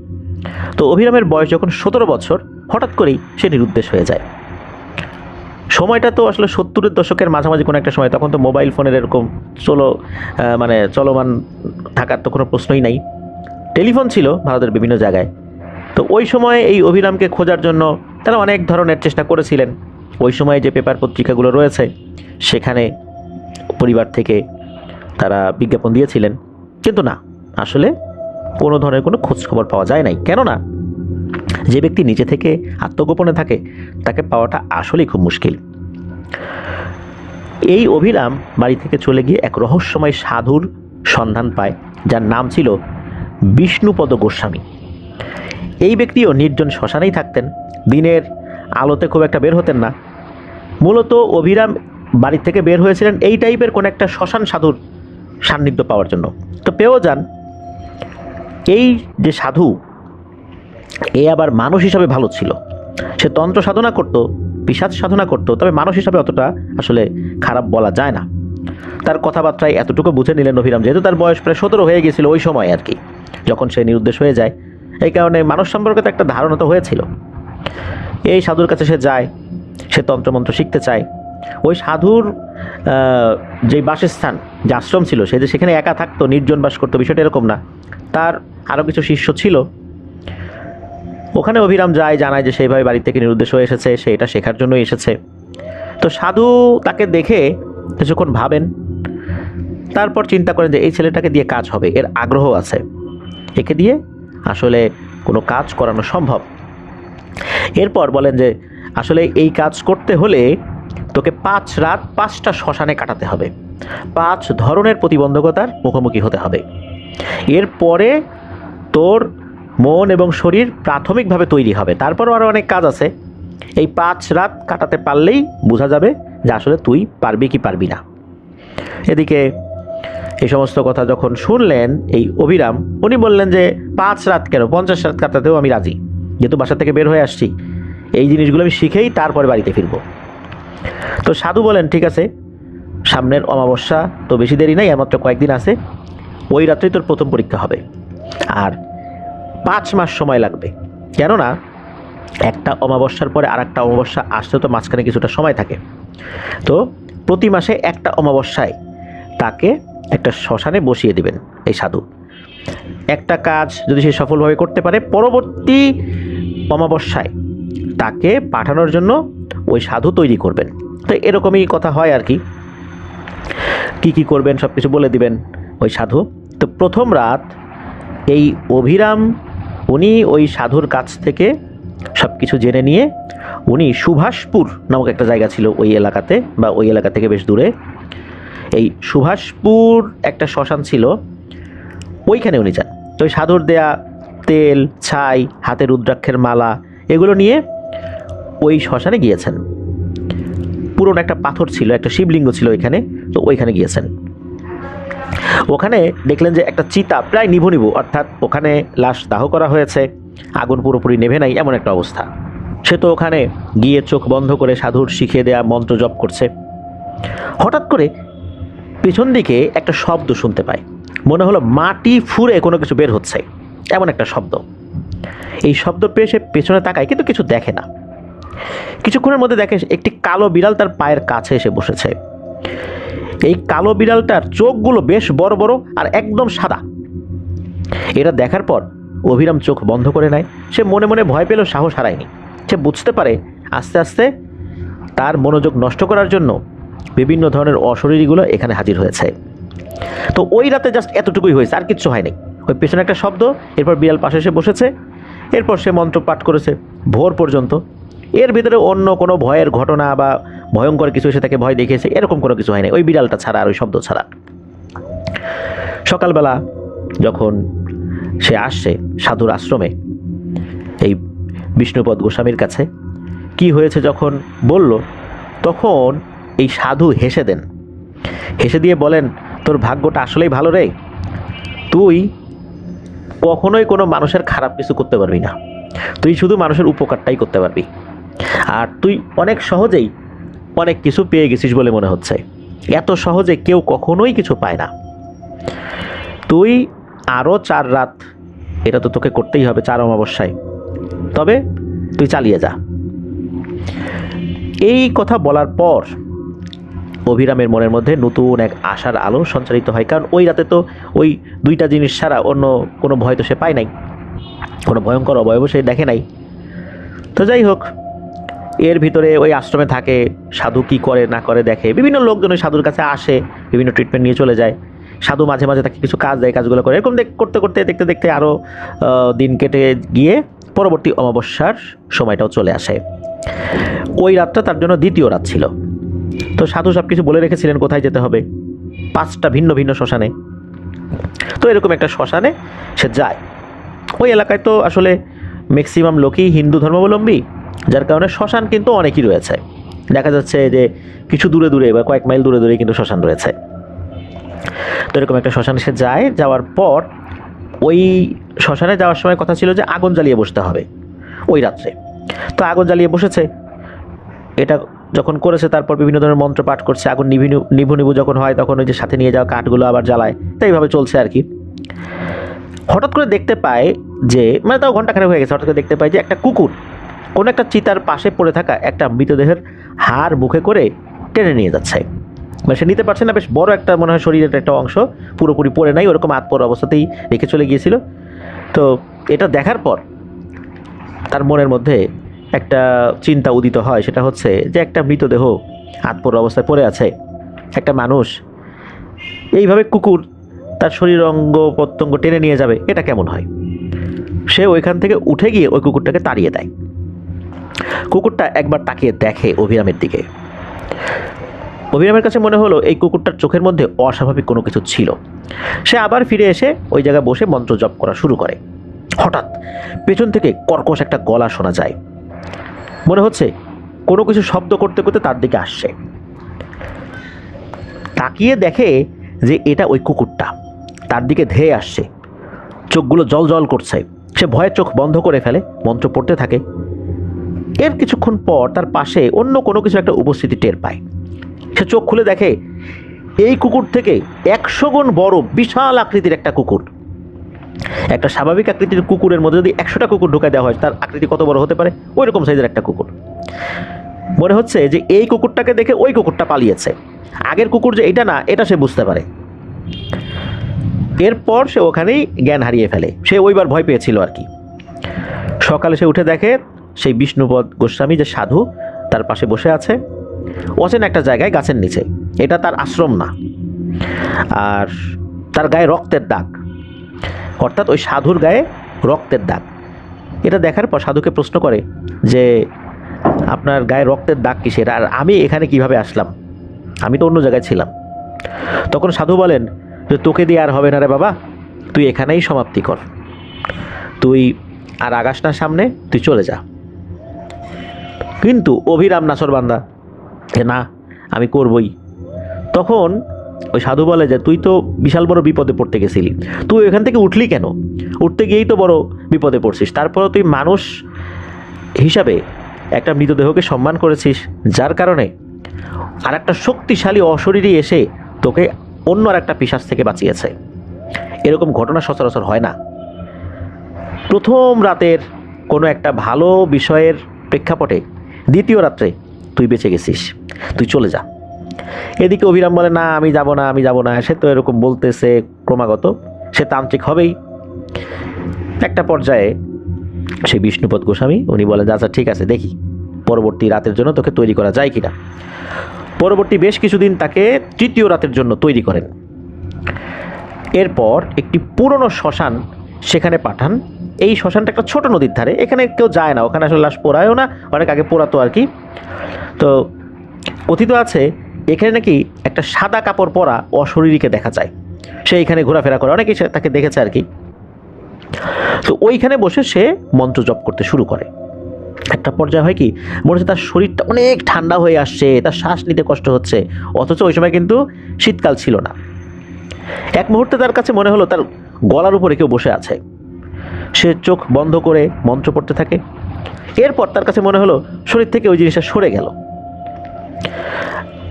তো অভিরামের বয়স যখন 17 বছর, হঠাৎ করেই সে নিরুদ্দেশ হয়ে যায়। সময়টা তো আসলে 70-এর দশকের মাঝামাঝি কোনো একটা সময়, তখন তো মোবাইল ফোনের এরকম চলমান থাকার তো কোনো প্রশ্নই নাই। টেলিফোন ছিল ভারতের বিভিন্ন জায়গায়। তো ওই সময় এই অভিরামকে খোঁজার জন্য তারা অনেক ধরনের চেষ্টা করেছিলেন। ওই সময় যে পেপার পত্রিকাগুলো রয়েছে সেখানে পরিবার থেকে তারা বিজ্ঞাপন দিয়েছিলেন, কিন্তু না, আসলে কোনো ধরনের কোনো খোঁজ খবর পাওয়া যায় নাই। কেননা যে ব্যক্তি নিচে থেকে আত্মগোপনে থাকে তাকে পাওয়াটা আসলেই খুব মুশকিল। এই অভিরাম বাড়ি থেকে চলে গিয়ে এক রহস্যময় সাধুর সন্ধান পায়, যার নাম ছিল বিষ্ণুপদ গোস্বামী। এই ব্যক্তিও নির্জন শ্মশানেই থাকতেন, দিনের আলোতে খুব একটা বের হতেন না। মূলত অভিরাম বাড়ি থেকে বের হয়েছিলেন এই টাইপের কোন একটা শ্মশান সাধুর সান্নিধ্য পাওয়ার জন্য। তো পেয়েও যান। এই যে সাধু, এ আবার মানুষ হিসাবে ভালো ছিল। সে তন্ত্র সাধনা করত, পিশাচ সাধনা করত, তবে মানুষ হিসাবে অতটা আসলে খারাপ বলা যায় না। তার কথাবার্তায় এতটুকু বুঝে নিলেন অভিরাম, যেহেতু তার বয়স প্রায় 17 হয়ে গিয়েছিল ওই সময় আর কি, যখন সে নিরুদ্দেশ হয়ে যায়। এই কারণে মানুষ সম্পর্কে তো একটা ধারণা তো হয়েছিল। এই সাধুর কাছে সে যায়, সে তন্ত্রমন্ত্র শিখতে চায়। ওই সাধুর যে বাসস্থান, যে আশ্রম ছিল, সে যে সেখানে একা থাকতো, নির্জন বাস করতো, বিষয়টা এরকম না। তার আরও কিছু শিষ্য ছিল। ওখানে অভিরাম যায়, জানায় যে সেইভাবে বাড়ি থেকে নিরুদ্দেশ হয়ে এসেছে, সে এটা শেখার জন্যই এসেছে। তো সাধু তাকে দেখে কিছুক্ষণ ভাবেন, তারপর চিন্তা করেন যে এই ছেলেটাকে দিয়ে কাজ হবে, এর আগ্রহ আছে, একে দিয়ে আসলে কোনো কাজ করানো সম্ভব। এরপর বলেন যে আসলে এই কাজ করতে হলে তোকে 5 রাত 5টা শ্মশানে কাটাতে হবে, 5 ধরনের প্রতিবন্ধকতার মুখোমুখি হতে হবে। এরপরে তোর মন এবং শরীর প্রাথমিকভাবে তৈরি হবে, তারপরও আরও অনেক কাজ আছে। এই 5 রাত কাটাতে পারলেই বোঝা যাবে যে আসলে তুই পারবি কি পারবি না। এদিকে এই সমস্ত কথা যখন শুনলেন এই অভিরাম, উনি বললেন যে 5 রাত কেন, 50 রাত কাটাতেও আমি রাজি, যেহেতু বাসা থেকে বের হয়ে আসছি, এই জিনিসগুলো আমি শিখেই তারপরে বাড়িতে ফিরব। তো সাধু বলেন ঠিক আছে, সামনের অমাবস্যা তো বেশি দেরি নাই, আর মাত্র কয়েকদিন আছে, ওই রাত্রেই তোর প্রথম পরীক্ষা হবে, আর 5 মাস সময় লাগবে, কেননা একটা অমাবস্যার পরে আর একটা অমাবস্যা আসতে তো মাঝখানে কিছুটা সময় থাকে। তো প্রতি মাসে একটা অমাবস্যায় তাকে একটা শ্মশানে বসিয়ে দিবেন এই সাধু। একটা কাজ যদি সে সফলভাবে করতে পারে, পরবর্তী অমাবস্যায় তাকে পাঠানোর জন্য ওই সাধু তৈরি করবেন। তো এরকমই কথা হয় আর কি, কি করবেন সব কিছু বলে দিবেন ওই সাধু। তো প্রথম রাত এই অভিরাম উনি ওই সাধুর কাছ থেকে সব কিছু জেনে নিয়ে উনি সুভাষপুর নামক একটা জায়গা ছিল ওই এলাকাতে, বা ওই এলাকা থেকে বেশ দূরে, এই সুভাষপুর একটা শ্মশান ছিল, ওইখানে উনি যান। তো ওই সাধুর দেয়া তেল, ছাই, হাতে রুদ্রাক্ষের মালা, এগুলো নিয়ে ওই শ্মশানে গিয়েছেন। পুরনো একটা পাথর ছিল, একটা শিবলিঙ্গ ছিল ওইখানে, তো ওইখানে গিয়েছেন। ওখানে দেখলেন যে একটা চিতা প্রায় নিভু, অর্থাৎ ওখানে লাশ দাহ করা হয়েছে, আগুন পুরোপুরি নেভে নাই এমন একটা অবস্থা। সে তো ওখানে গিয়ে চোখ বন্ধ করে সাধুর শিখিয়ে দেয়া মন্ত্র জপ করছে। হঠাৎ করে পেছন দিকে একটা শব্দ শুনতে পায়, মনে হলো মাটি ফুঁড়ে কোনো কিছু বের হচ্ছে, এমন একটা শব্দ। এই শব্দ পেয়ে সে পেছনে তাকায়, কিন্তু কিছু দেখে না। কিছুক্ষণের মধ্যে দেখে একটি কালো বিড়াল তার পায়ের কাছে এসে বসেছে। এই কালো বিড়ালটার চোখগুলো বেশ বড় বড় আর একদম সাদা। এটা দেখার পর অভিরাম চোখ বন্ধ করে নেয়। সে মনে মনে ভয় পেলেও সাহস হারায়নি। সে বুঝতে পারে আস্তে আস্তে তার মনোযোগ নষ্ট করার জন্য বিভিন্ন ধরনের অশরীরীগুলো এখানে হাজির হয়েছে। তো ওই রাতে জাস্ট এতটুকুই হয়েছে, আর কিচ্ছু হয়নি। ওই পেছনে একটা শব্দ, এরপর বিড়াল পাশে এসে বসেছে, এরপর সে মন্ত্র পাঠ করেছে ভোর পর্যন্ত। এর ভিতরে অন্য কোনো ভয়ের ঘটনা বা ভয়ঙ্কর কিছু এসে তাকে ভয় দেখিয়েছে এরকম কোনো কিছু হয়নি, ওই বিড়ালটা ছাড়া আর ওই শব্দ ছাড়া। সকালবেলা যখন সে আসছে সাধুর আশ্রমে এই বিষ্ণুপদ গোস্বামীর কাছে, কি হয়েছে যখন বলল, তখন এই সাধু হেসে দেন। হেসে দিয়ে বলেন, তোর ভাগ্যটা আসলেই ভালো রে, তুই কখনোই কোনো মানুষের খারাপ কিছু করতে পারবি না, তুই শুধু মানুষের উপকারটাই করতে পারবি, আর তুই অনেক সহজেই অনেক কিছু পেয়ে গেছিস বলে মনে হচ্ছে। এত সহজে কেউ কখনোই কিছু পায় না। তুই আরও 4 রাত এটা তো তোকে করতেই হবে, 4 অমাবস্যায়, তবে তুই চালিয়ে যা। এই কথা বলার পর অভিরামের মনের মধ্যে নতুন এক আশার আলো সঞ্চারিত হয়, কারণ ওই রাতে তো ওই 2টা জিনিস ছাড়া অন্য কোনো ভয় তো সে পায় নাই, কোনো ভয়ঙ্কর অবয়ব সে দেখে নাই। তো যাই হোক, এর ভিতরে ওই আশ্রমে থাকে, সাধু কি করে না করে দেখে, বিভিন্ন লোকজন ওই সাধুর কাছে আসে, বিভিন্ন ট্রিটমেন্ট নিয়ে চলে যায়। সাধু মাঝে মাঝে তাকে কিছু কাজ দেয়, কাজগুলো করে। এরকম করতে করতে দেখতে দেখতে আরও দিন কেটে গিয়ে পরবর্তী অমাবস্যার সময়টাও চলে আসে। ওই রাতটা তার জন্য দ্বিতীয় রাত ছিল। তো সাধু সব কিছু বলে রেখেছিলেন কোথায় যেতে হবে, 5টা ভিন্ন ভিন্ন শ্মশানে। তো এরকম একটা শ্মশানে সে যায়। ওই এলাকায় তো আসলে ম্যাক্সিমাম লোকই হিন্দু ধর্মাবলম্বী, যার কারণে শ্মশান কিন্তু অনেকই রয়েছে। দেখা যাচ্ছে যে কিছু দূরে দূরে বা কয়েক মাইল দূরে দূরে কিন্তু শ্মশান রয়েছে। তো এরকম একটা শ্মশানে সে যায়। যাওয়ার পর ওই শ্মশানে যাওয়ার সময় কথা ছিল যে আগুন জ্বালিয়ে বসতে হবে ওই রাত্রে। তো আগুন জ্বালিয়ে বসেছে, এটা যখন করেছে তারপর বিভিন্ন ধরনের মন্ত্র পাঠ করছে। আগুন নিভু যখন হয় তখন ওই যে সাথে নিয়ে যাওয়া কাঠগুলো আবার জ্বালায়, তো এইভাবে চলছে আর কি। হঠাৎ করে দেখতে পায় যে, মানে তাও ঘন্টাখানেক হয়ে গেছে, হঠাৎ করে দেখতে পায় যে একটা কুকুর কোনো একটা চিতার পাশে পড়ে থাকা একটা মৃতদেহের হাড় মুখে করে টেনে নিয়ে যাচ্ছে। মানে সে নিতে পারছে না, বেশ বড় একটা মনে হয় শরীরের একটা অংশ, পুরোপুরি পড়ে নাই, ওরকম আধপড় অবস্থাতেই রেখে চলে গিয়েছিল। তো এটা দেখার পর তার মনের মধ্যে একটা চিন্তা উদিত হয়, সেটা হচ্ছে যে একটা মৃতদেহ আধপড় অবস্থায় পড়ে আছে, একটা মানুষ এইভাবে কুকুর তার শরীর অঙ্গ প্রত্যঙ্গ টেনে নিয়ে যাবে, এটা কেমন হয়। সে ওইখান থেকে উঠে গিয়ে ওই কুকুরটাকে তাড়িয়ে দেয়। কুকুরটা একবার তাকিয়ে দেখে অভিরামের দিকে। অভিরামের কাছে মনে হলো এই কুকুরটার চোখের মধ্যে অস্বাভাবিক কোনো কিছু ছিল। সে আবার ফিরে এসে ওই জায়গায় বসে মন্ত্র জপ করা শুরু করে। হঠাৎ পেছন থেকে কর্কশ একটা গলা শোনা যায়। মনে হচ্ছে কোনো কিছু শব্দ করতে করতে তার দিকে আসছে। তাকিয়ে দেখে যে এটা ওই কুকুরটা তার দিকে ধেয়ে আসছে, চোখগুলো জল জল করছে। সে ভয়ে চোখ বন্ধ করে ফেলে, মন্ত্র পড়তে থাকে। এর কিছুক্ষণ পর তার পাশে অন্য কোনো কিছু একটা উপস্থিতি টের পায়। সে চোখ খুলে দেখে এই কুকুর থেকে 100 গুণ বড় বিশাল আকৃতির একটা কুকুর। একটা স্বাভাবিক আকৃতির কুকুরের মধ্যে যদি 100টা কুকুর ঢুকায় দেওয়া হয় তার আকৃতি কত বড় হতে পারে? ওই রকম সাইজের একটা কুকুর। মনে হচ্ছে যে এই কুকুরটাকে দেখে ওই কুকুরটা পালিয়েছে, আগের কুকুর যে এটা না এটা সে বুঝতে পারে। এরপর সে ওখানেই জ্ঞান হারিয়ে ফেলে। সে ওইবার ভয় পেয়েছিল আর কি। সকালে সে উঠে দেখে সেই বিষ্ণুপদ গোস্বামী যে সাধু তার পাশে বসে আছে অচেনা একটা জায়গায় গাছের নিচে। এটা তার আশ্রম না, আর তার গায়ে রক্তের দাগ, অর্থাৎ ওই সাধুর গায়ে রক্তের দাগ। এটা দেখার পর সাধুকে প্রশ্ন করে যে আপনার গায়ে রক্তের দাগ কিসের, আর আমি এখানে কিভাবে আসলাম? আমি তো অন্য জায়গায় ছিলাম। তখন সাধু বলেন যে তোকে দিয়ে আর হবে না রে বাবা, তুই এখানেই সমাপ্তি কর, তুই আর আগাস না সামনে, তুই চলে যা। কিন্তু অভিরাম নাছরবান্দা যে না আমি করবই। তখন ওই সাধু বলে যে তুই তো বিশাল বড় বিপদে পড়তে গেছিলি, তুই এখান থেকে উঠলি কেন? উঠতে গিয়েই তো বড় বিপদে পড়ছিস। তারপরে তুই মানুষ হিসাবে একটা মৃতদেহকে সম্মান করেছিস, যার কারণে আর একটা শক্তিশালী অশরীরী এসে তোকে অন্য আর একটা পিশাচ থেকে বাঁচিয়েছে। এরকম ঘটনা সচরাচর হয় না। প্রথম রাতের কোনো একটা ভালো বিষয়ের প্রেক্ষাপটে দ্বিতীয় রাত্রে তুই বেঁচে গেছিস, তুই চলে যা। এদিকে অভিরাম বলে না আমি যাব না, আমি যাব না। সে তো এরকম বলতেছে ক্রমাগত, সে তান্ত্রিক হবেই। একটা পর্যায়ে সেই বিষ্ণুপদ গোস্বামী উনি বলেন আচ্ছা ঠিক আছে, দেখি পরবর্তী রাতের জন্য তোকে তৈরি করা যায় কিনা। পরবর্তী বেশ কিছুদিন তাকে তৃতীয় রাতের জন্য তৈরি করেন। এরপর একটি পুরনো শ্মশান সেখানে পাঠান। এই শ্মশানটা একটা ছোট নদীর ধারে, এখানে কেউ যায় না, ওখানে আসলে লাশ পোড়ায়ও না, অনেক আগে পোড়াতো আর কি। তো কথিত আছে এখানে নাকি একটা সাদা কাপড় পরা অশরীরীকে দেখা যায়, সে এখানে ঘোরাফেরা করে, অনেকেই তাকে দেখেছে আর কি। তো ওইখানে বসে সে মন্ত্র জপ করতে শুরু করে। একটা পর্যায়ে হয় কি, মনে হচ্ছে তার শরীরটা অনেক ঠান্ডা হয়ে আসছে, তার শ্বাস নিতে কষ্ট হচ্ছে, অথচ ওই সময় কিন্তু শীতকাল ছিল না। এক মুহূর্তে তার কাছে মনে হলো তার গলার উপরে কেউ বসে আছে। সে চোখ বন্ধ করে মন্ত্র পড়তে থাকে। এরপর তার কাছে মনে হলো শরীর থেকে ওই জিনিসটা সরে গেল।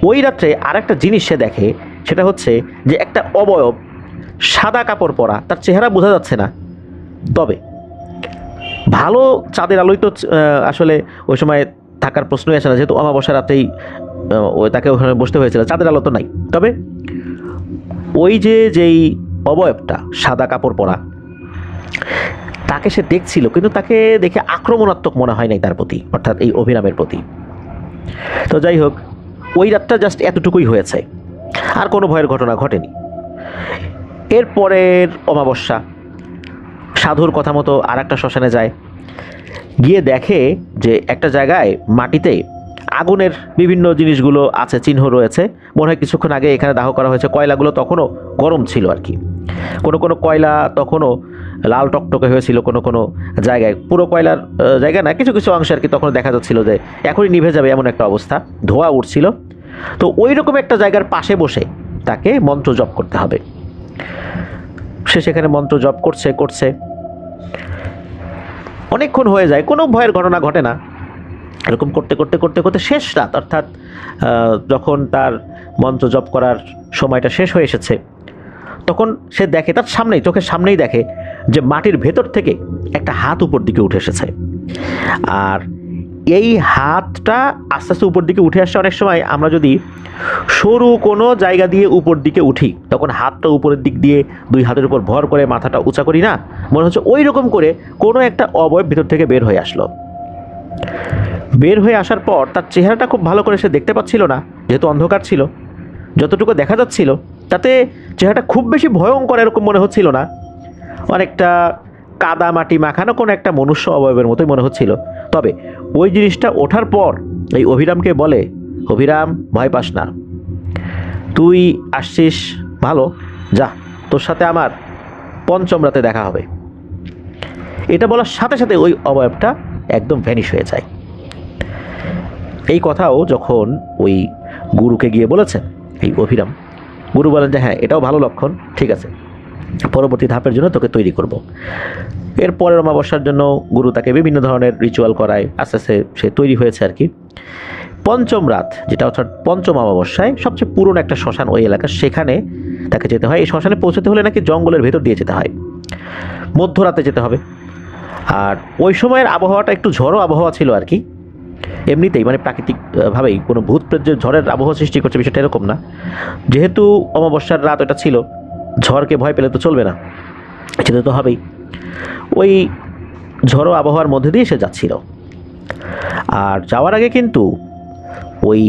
ওই রাত্রে আর একটা জিনিস সে দেখে, সেটা হচ্ছে যে একটা অবয়ব সাদা কাপড় পরা, তার চেহারা বোঝা যাচ্ছে না, তবে ভালো চাঁদের আলোয় তো আসলে ওই সময় থাকার প্রশ্নই আসে না, যেহেতু অমাবস্যা রাতেই তাকে ওখানে বসতে হয়েছিল, চাঁদের আলো তো নাই। তবে ওই যেই অবয়বটা সাদা কাপড় পরা, তাকে সে দেখছিল, কিন্তু তাকে দেখে আক্রমণাত্মক মনে হয় নাই তার প্রতি, অর্থাৎ এই অভিরামের প্রতি। তো যাই হোক, ওই রাতটা জাস্ট এতটুকুই হয়েছে, আর কোনো ভয়ের ঘটনা ঘটেনি। এরপরের অমাবস্যা সাধুর কথা মতো আর একটা শ্মশানে যায়, গিয়ে দেখে যে একটা জায়গায় মাটিতে আগুনের বিভিন্ন জিনিসগুলো আছে, চিহ্ন রয়েছে। মনে হয় কিছুক্ষণ আগে এখানে দাহ করা হয়েছে। কয়লাগুলো তখনও গরম ছিল আর কি। কোনো কোনো কয়লা তখনও লাল টকটকে হয়েছিল, কোনো কোনো জায়গায় পুরো কয়লার জায়গা না, কিছু কিছু অংশে আর কি তখন দেখা যাচ্ছিল যে এখনই নিভে যাবে এমন একটা অবস্থা, ধোঁয়া উঠছিল। তো ওই রকম একটা জায়গার পাশে বসে তাকে মন্ত্র জপ করতে হবে। সে সেখানে মন্ত্র জপ করছে অনেকক্ষণ হয়ে যায়, কোনো ভয়ের ঘটনা ঘটে না। এরকম করতে করতে করতে করতে শেষ রাত, অর্থাৎ যখন তার মন্ত্র জপ করার সময়টা শেষ হয়ে এসেছে, তখন সে দেখে তার সামনেই, চোখের সামনেই দেখে যে মাটির ভেতর থেকে একটা হাত উপর দিকে উঠে এসেছে। আর এই হাতটা আস্তে আস্তে উপর দিকে উঠে আসছে। অনেক সময় আমরা যদি সরু কোনো জায়গা দিয়ে উপর দিকে উঠি, তখন হাতটা উপরের দিক দিয়ে দুই হাতের উপর ভর করে মাথাটা উঁচা করি না, মনে হচ্ছে ওই রকম করে কোনো একটা অবয়ব ভেতর থেকে বের হয়ে আসলো। বের হয়ে আসার পর তার চেহারাটা খুব ভালো করে সে দেখতে পাচ্ছিল না, যেহেতু অন্ধকার ছিল। যতটুকু দেখা যাচ্ছিল তাতে চেহারাটা খুব বেশি ভয়ঙ্কর এরকম মনে হচ্ছিল না, অনেকটা কাদা মাটি মাখানো কোনো একটা মনুষ্য অবয়বের মতোই মনে হচ্ছিল। তবে ওই জিনিসটা ওঠার পর এই অভিরামকে বলে, অভিরাম ভয় পাস না, তুই আসছিস ভালো, যা, তোর সাথে আমার পঞ্চম রাতে দেখা হবে। এটা বলার সাথে সাথে ওই অবয়বটা একদম ভ্যানিশ হয়ে যায়। এই কথাও যখন ওই গুরুকে গিয়ে বলেছেন এই অভিরাম, গুরু বলেন যে হ্যাঁ, এটাও ভালো লক্ষণ, ঠিক আছে, পরবর্তী ধাপের জন্য তোকে তৈরি করব। এর পরের অমাবস্যার জন্য গুরু তাকে বিভিন্ন ধরনের রিচুয়াল করায়, আস্তে আস্তে সে তৈরি হয়েছে আর কি। পঞ্চম রাত, যেটা অর্থাৎ পঞ্চম অমাবস্যায় সবচেয়ে পুরনো একটা শ্মশান ওই এলাকা, সেখানে তাকে যেতে হয়। এই শ্মশানে পৌঁছতে হলে নাকি জঙ্গলের ভেতর দিয়ে যেতে হয়, মধ্যরাতে যেতে হবে। আর ওই সময়ের আবহাওয়াটা একটু ঝড়ো আবহাওয়া ছিল আর কি, এমনিতেই মানে প্রাকৃতিকভাবেই কোনো ভূত প্রেত যে ঝড়ের আবহাওয়া সৃষ্টি করছে বিষয়টা এরকম না। যেহেতু অমাবস্যার রাত ওটা ছিল, ঝড়কে ভয় পেলে তো চলবে না, যেতে তো হবেই। ওই ঝড়ো আবহাওয়ার মধ্যে দিয়ে সে যাচ্ছিল। আর যাওয়ার আগে কিন্তু ওই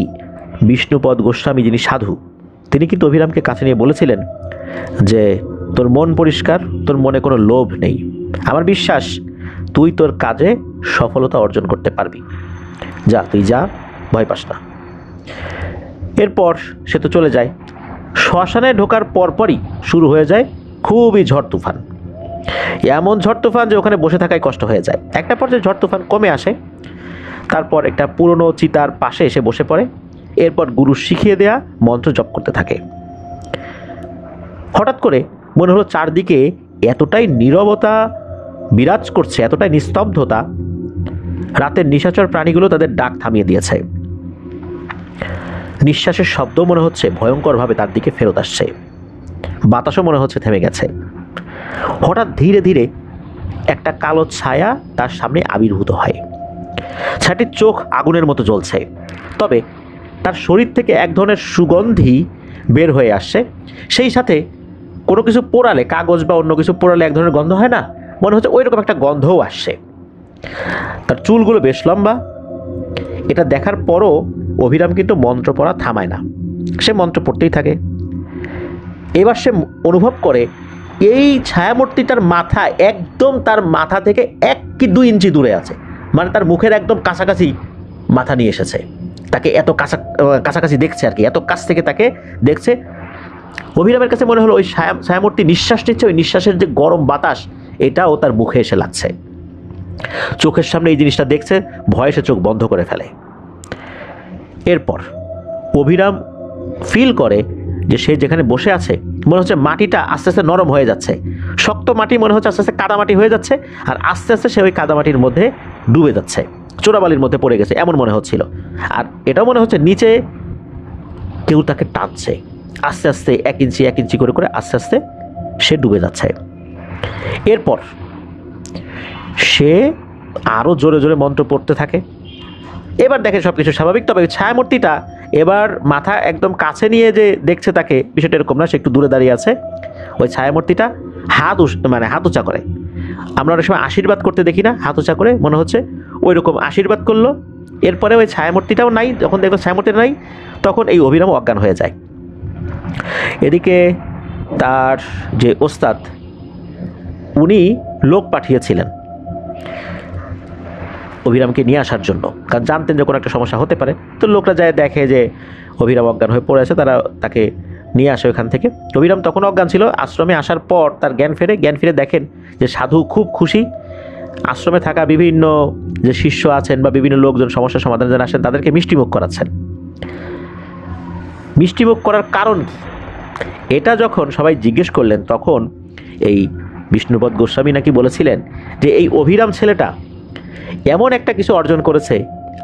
বিষ্ণুপদ গোস্বামী, যিনি সাধু, তিনি কিন্তু অভিরামকে কাছে নিয়ে বলেছিলেন যে তোর মন পরিষ্কার, তোর মনে কোনো লোভ নেই, আমার বিশ্বাস তুই তোর কাজে সফলতা অর্জন করতে পারবি, যা, তুই যা, ভয় পাস না। এরপর সে তো চলে যায়। শ্মশানে ঢোকার পরপরই শুরু হয়ে যায় খুবই ঝড় তুফান। এমন ঝড় তুফান যে ওখানে বসে থাকাই কষ্ট হয়ে যায়। একটা পর্যায়ে ঝড় তুফান কমে আসে, তারপর একটা পুরনো চিতার পাশে এসে বসে পড়ে। এরপর গুরু শিখিয়ে দেয়া মন্ত্র জপ করতে থাকে। হঠাৎ করে মনে হলো চারদিকে এতটাই নীরবতা বিরাজ করছে, এতটাই নিস্তব্ধতা, রাতের নিশাচর প্রাণীগুলো তাদের ডাক থামিয়ে দিয়েছে। নিঃশ্বাসের শব্দ মনে হচ্ছে ভয়ঙ্করভাবে তার দিকে ফেরত আসছে, বাতাসও মনে হচ্ছে থেমে গেছে। হঠাৎ ধীরে ধীরে একটা কালো ছায়া তার সামনে আবির্ভূত হয়। ছায়াটির চোখ আগুনের মতো জ্বলছে, তবে তার শরীর থেকে এক ধরনের সুগন্ধি বের হয়ে আসছে। সেই সাথে কোনো কিছু পোড়ালে, কাগজ বা অন্য কিছু পোড়ালে এক ধরনের গন্ধ হয় না, মনে হচ্ছে ওই রকম একটা গন্ধও আসছে। তার চুলগুলো বেশ লম্বা। এটা দেখার পরও অভিরাম কিন্তু মন্ত্র পড়া থামায় না, সে মন্ত্র পড়তেই থাকে। এবার সে অনুভব করে এই ছায়ামূর্তিটার মাথা একদম তার মাথা থেকে 1 কি 2 ইঞ্চি দূরে আছে, মানে তার মুখের একদম কাছাকাছি মাথা নিয়ে এসেছে, তাকে এত কাছাকাছি দেখছে আর কি, এত কাছ থেকে তাকে দেখছে। অভিরামের কাছে মনে হলো ওই ছায়ামূর্তি নিঃশ্বাস নিচ্ছে, ওই নিঃশ্বাসের যে গরম বাতাস এটাও তার মুখে এসে লাগছে। চোখের সামনে এই জিনিসটা দেখছে, ভয়ে সে চোখ বন্ধ করে ফেলে। এরপর অভিরাম ফিল করে যে সে যেখানে বসে আছে মনে হচ্ছে মাটিটা আস্তে আস্তে নরম হয়ে যাচ্ছে, শক্ত মাটি মনে হচ্ছে আস্তে আস্তে কাদামাটি হয়ে যাচ্ছে, আর আস্তে আস্তে সে ওই কাদামাটির মধ্যে ডুবে যাচ্ছে, চোরাবালির মধ্যে পড়ে গেছে এমন মনে হচ্ছিল। আর এটাও মনে হচ্ছে নিচে কেউ তাকে টানছে, আস্তে আস্তে 1 ইঞ্চি 1 ইঞ্চি করে করে আস্তে আস্তে সে ডুবে যাচ্ছে। এরপর সে আরও জোরে জোরে মন্ত্র পড়তে থাকে। এবার দেখে সব কিছু স্বাভাবিক, তবে ছায়ামূর্তিটা এবার মাথা একদম কাছে নিয়ে যে দেখছে তাকে, বিষয়টা এরকম না, সে একটু দূরে দাঁড়িয়ে আছে। ওই ছায়ামূর্তিটা হাত উঁচা করে, আমরা অনেক সময় আশীর্বাদ করতে দেখি না, হাত উঁচা করে, মনে হচ্ছে ওই রকম আশীর্বাদ করলো। এরপরে ওই ছায়ামূর্তিটাও নাই, যখন দেখলো ছায়ামূর্তিটা নাই তখন এই অভিরাম অজ্ঞান হয়ে যায়। এদিকে তার যে ওস্তাদ, উনি লোক পাঠিয়েছিলেন অভিরামকে নিয়ে আসার জন্য, কারণ জানতেন যে কোনো একটা সমস্যা হতে পারে। তো লোকরা যায় দেখে যে অভিরাম অজ্ঞান হয়ে পড়ে আছে, তারা তাকে নিয়ে আসে ওখান থেকে। অভিরাম তখন অজ্ঞান ছিল। আশ্রমে আসার পর তার জ্ঞান ফিরে দেখেন যে সাধু খুব খুশি। আশ্রমে থাকা বিভিন্ন যে শিষ্য আছেন বা বিভিন্ন লোকজন সমস্যার সমাধানের জন্য আসেন তাদেরকে মিষ্টিমুখ করাচ্ছেন। মিষ্টিমুখ করার কারণ কি, এটা যখন সবাই জিজ্ঞেস করলেন তখন এই বিষ্ণুপদ গোস্বামী নাকি বলেছিলেন যে এই অভিরাম ছেলেটা এমন একটা কিছু অর্জন করেছে,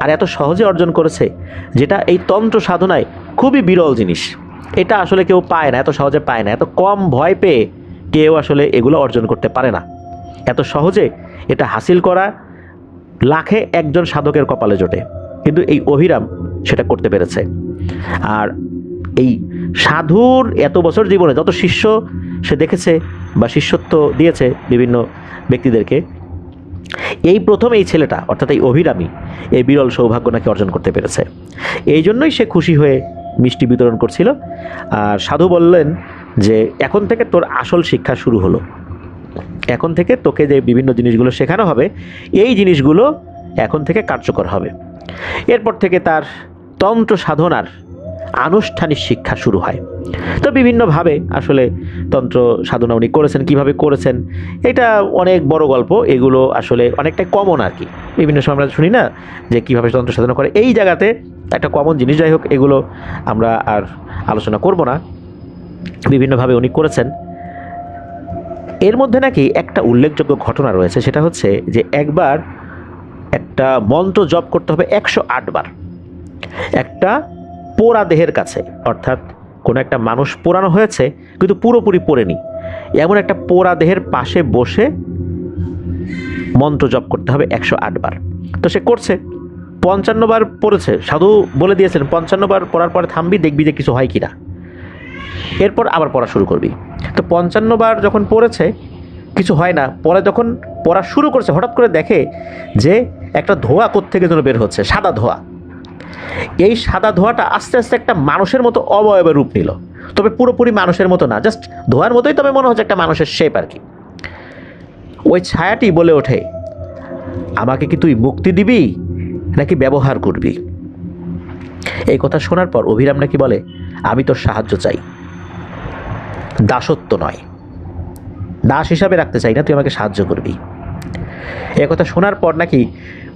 আর এত সহজে অর্জন করেছে, যেটা এই তন্ত্র সাধনায় খুবই বিরল জিনিস। এটা আসলে কেউ পায় না, এত সহজে পায় না, এত কম ভয় পেয়ে কেউ আসলে এগুলো অর্জন করতে পারে না। এত সহজে এটা হাসিল করা লাখে একজন সাধকের কপালে জোটে, কিন্তু এই অভিরাম সেটা করতে পেরেছে। আর এই সাধুর এত বছর জীবনে যত শিষ্য সে দেখেছে বা শিষ্যত্ব দিয়েছে বিভিন্ন ব্যক্তিদেরকে, এই প্রথম এই ছেলেটা অর্থাৎ এই অভিরামী এই বিরল সৌভাগ্য নাকি অর্জন করতে পেরেছে। এই জন্যই সে খুশি হয়ে মিষ্টি বিতরণ করছিল। আর সাধু বললেন যে এখন থেকে তোর আসল শিক্ষা শুরু হলো, এখন থেকে তোকে যে বিভিন্ন জিনিসগুলো শেখানো হবে এই জিনিসগুলো এখন থেকে কার্যকর হবে। এরপর থেকে তার তন্ত্র সাধনার আনুষ্ঠানিক শিক্ষা শুরু হয়। তো বিভিন্নভাবে আসলে তন্ত্র সাধনা উনি করেছেন, কীভাবে করেছেন এটা অনেক বড় গল্প, এগুলো আসলে অনেকটাই কমন আর কি। বিভিন্ন সময় আমরা শুনি না যে কীভাবে তন্ত্র সাধনা করে, এই জায়গাতে একটা কমন জিনিস। যাই হোক, এগুলো আমরা আর আলোচনা করব না। বিভিন্নভাবে উনি করেছেন। এর মধ্যে নাকি একটা উল্লেখযোগ্য ঘটনা রয়েছে, সেটা হচ্ছে যে একবার একটা মন্ত্র জপ করতে হবে 108 বার একটা পোড়া দেহের কাছে, অর্থাৎ কোনো একটা মানুষ পোড়ানো হয়েছে কিন্তু পুরোপুরি পোড়েনি, এমন একটা পোড়া দেহের পাশে বসে মন্ত্র জপ করতে হবে 108 বার। তো সে করছে, 55 বার পড়েছে। সাধু বলে দিয়েছেন 55 বার পড়ার পরে থামবি, দেখবি যে কিছু হয় কিনা, এরপর আবার পড়া শুরু করবি। তো 55 বার যখন পড়েছে কিছু হয় না, পরে যখন পড়া শুরু করছে হঠাৎ করে দেখে যে একটা ধোঁয়া কোত্থেকে যেন বের হচ্ছে, সাদা ধোঁয়া। এই সাদা ধোঁয়াটা আস্তে আস্তে একটা মানুষের মতো অবয়বের রূপ নিল, তবে পুরোপুরি মানুষের মতো না, জাস্ট ধোঁয়ার মতোই, তবে মনে হচ্ছে একটা মানুষের শেপ আর কি। ওই ছায়াটি বলে ওঠে, আমাকে কি তুই মুক্তি দিবি নাকি ব্যবহার করবি? এই কথা শোনার পর অভিরাম নাকি বলে, আমি তোর সাহায্য চাই, দাসত্ব নয়, দাস হিসাবে রাখতে চাই না, তুই আমাকে সাহায্য করবি। এ কথা শোনার পর নাকি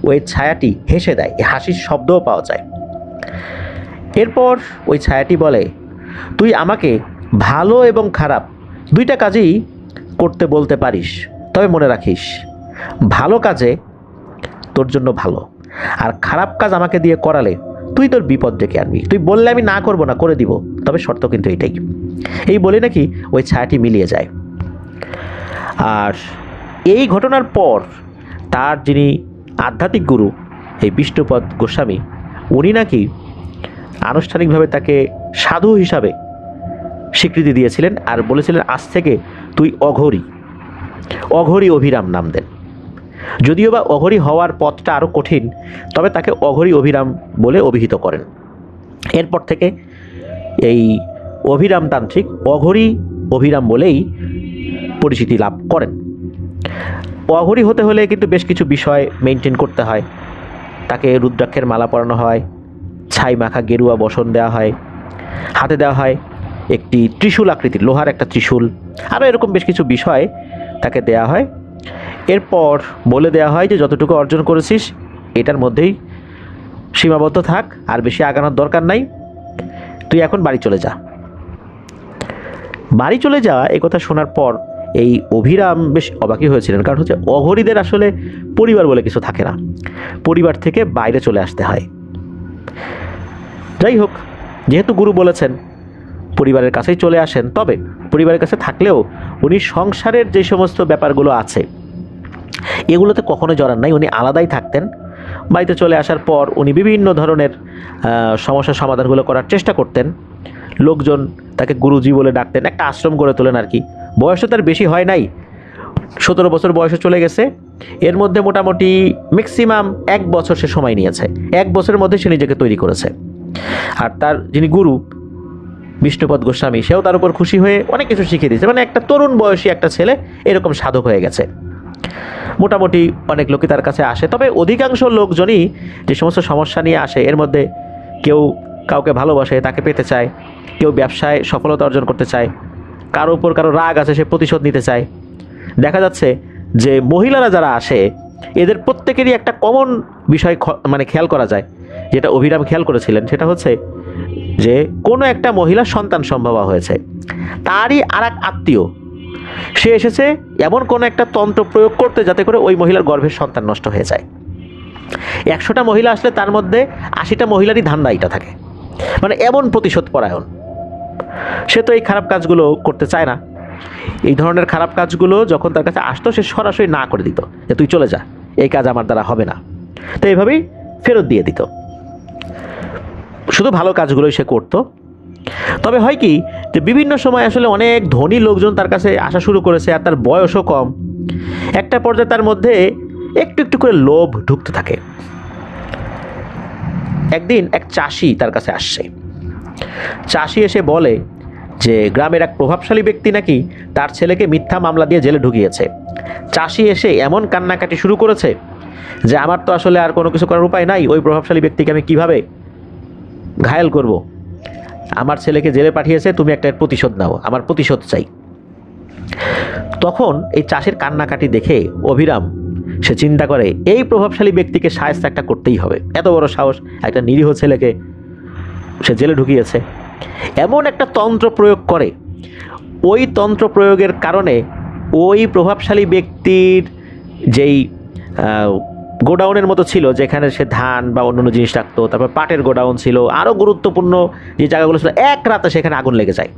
ওই ছায়াটি হেসে দেয়, হাসির শব্দও পাওয়া যায়। এরপর ওই ছায়াটি বলে, তুই আমাকে ভালো এবং খারাপ দুইটা কাজই করতে বলতে পারিস, তবে মনে রাখিস ভালো কাজে তোর জন্য ভালো, আর খারাপ কাজ আমাকে দিয়ে করালে তুই তোর বিপদ ডেকে আনবি। তুই বললে আমি না করব না, করে দিব, তবে শর্ত কিন্তু এটাই। এই বলে নাকি ওই ছায়াটি মিলিয়ে যায়। আর এই ঘটনার পর তার যিনি আধ্যাত্মিক গুরু, এই বিষ্ণুপদ গোস্বামী, উনি নাকি আনুষ্ঠানিকভাবে তাকে সাধু হিসাবে স্বীকৃতি দিয়েছিলেন আর বলেছিলেন, আজ থেকে তুই অঘরী, অঘরী অভিরাম নাম দেন। যদিও বা অঘরী হওয়ার পথটা আরও কঠিন, তবে তাকে অঘরী অভিরাম বলে অভিহিত করেন। এরপর থেকে এই অভিরাম তান্ত্রিক অঘরী অভিরাম বলেই পরিচিতি লাভ করেন। অঘরী হতে হলে কিন্তু বেশ কিছু বিষয় মেনটেন করতে হয়। তাকে রুদ্রাক্ষের মালা পরানো হয়, ছাই মাখা গেরুয়া বসন দেওয়া হয়, হাতে দেওয়া হয় একটি ত্রিশূল আকৃতির লোহার একটা ত্রিশূল, আরও এরকম বেশ কিছু বিষয় তাকে দেয়া হয়। এরপর বলে দেওয়া হয় যে যতটুকু অর্জন করেছিস এটার মধ্যেই সীমাবদ্ধ থাক, আর বেশি আগানোর দরকার নাই, তুই এখন বাড়ি চলে যা। বাড়ি চলে যাওয়া এই কথা শোনার পর এই অভিরাম বেশ অবাকই হয়েছিলেন, কারণ হচ্ছে অঘরীদের আসলে পরিবার বলে কিছু থাকে না, পরিবার থেকে বাইরে চলে আসতে হয়। যাই হোক, যেহেতু গুরু বলেছেন পরিবারের কাছেই চলে আসেন, তবে পরিবারের কাছে থাকলেও উনি সংসারের যে সমস্ত ব্যাপারগুলো আছে এগুলোতে কখনো জড়ান নাই, উনি আলাদাই থাকতেন। বাড়িতে চলে আসার পর উনি বিভিন্ন ধরনের সমস্যার সমাধানগুলো করার চেষ্টা করতেন। লোকজন তাকে গুরুজি বলে ডাকতেন, একটা আশ্রম গড়ে তোলেন আর কি। বয়সও তার বেশি হয় নাই, 17 বছর বয়সে চলে গেছে। এর মধ্যে মোটামুটি ম্যাক্সিমাম 1 বছর সে সময় নিয়েছে, 1 বছরের মধ্যে সে নিজেকে তৈরি করেছে। আর তার যিনি গুরু বিষ্ণুপদ গোস্বামী, সেও তার উপর খুশি হয়ে অনেক কিছু শিখিয়ে দিয়েছে। মানে একটা তরুণ বয়সী একটা ছেলে এরকম সাধক হয়ে গেছে। মোটামুটি অনেক লোকই তার কাছে আসে, তবে অধিকাংশ লোকজনই যে সমস্ত সমস্যা নিয়ে আসে এর মধ্যে কেউ কাউকে ভালোবাসে, তাকে পেতে চায়, কেউ ব্যবসায় সফলতা অর্জন করতে চায়, কারো উপর কারো রাগ আছে, সে প্রতিশোধ নিতে চায়। দেখা যাচ্ছে যে মহিলারা যারা আসে এদের প্রত্যেকেরই একটা কমন বিষয় মানে খেয়াল করা যায়, যেটা অভিরাম খেয়াল করেছিলেন, সেটা হচ্ছে যে কোনো একটা মহিলা সন্তান সম্ভবা হয়েছে, তারই আর এক আত্মীয় সে এসেছে এমন কোনো একটা তন্ত্র প্রয়োগ করতে যাতে করে ওই মহিলার গর্ভের সন্তান নষ্ট হয়ে যায়। 100টা মহিলা আসলে তার মধ্যে 80টা মহিলারই ধান্দা এটা থাকে, মানে এমন প্রতিশোধ পরায়ণ। সে তো এই খারাপ কাজগুলো করতে চায় না। এই ধরনের খারাপ কাজগুলো যখন তার কাছে আসতো সে সরাসরি না করে দিত, যে তুই চলে যা, এই কাজ আমার দ্বারা হবে না। তো এইভাবেই ফেরত দিয়ে দিত, শুধু ভালো কাজগুলোই সে করতো। তবে হয় কি যে বিভিন্ন সময় আসলে অনেক ধনী লোকজন তার কাছে আসা শুরু করেছে, আর তার বয়সও কম। একটা পর্যায়ে তার মধ্যে একটু একটু করে লোভ ঢুকতে থাকে। একদিন এক চাষি তার কাছে আসছে। চাষি এসে বলে যে গ্রামের এক প্রভাবশালী ব্যক্তি নাকি তার ছেলেকে মিথ্যা মামলা দিয়ে জেলে ঢুকিয়েছে। চাষি এসে এমন কান্নাকাটি শুরু করেছে যে আমার তো আসলে আর কোনো কিছু করার উপায় নাই, ওই প্রভাবশালী ব্যক্তিকে আমি কিভাবে ঘায়েল করব। আমার ছেলেকে জেলে পাঠিয়েছে, তুমি একটা প্রতিশোধ নাও, আমার প্রতিশোধ চাই। তখন এই চাষির কান্নাকাটি দেখে অভিরাম সে চিন্তা করে এই প্রভাবশালী ব্যক্তিকে শায়েস্তা একটা করতেই হবে, এত বড় সাহস, একটা নিরীহ ছেলেকে সে জেলে ঢুকিয়েছে। এমন একটা তন্ত্র প্রয়োগ করে, ওই তন্ত্র প্রয়োগের কারণে ওই প্রভাবশালী ব্যক্তির যেই গোডাউনের মতো ছিল, যেখানে সে ধান বা অন্যান্য জিনিস রাখতো, তারপর পাটের গোডাউন ছিল, আরও গুরুত্বপূর্ণ যে জায়গাগুলো ছিল, এক রাতে সেখানে আগুন লেগে যায়।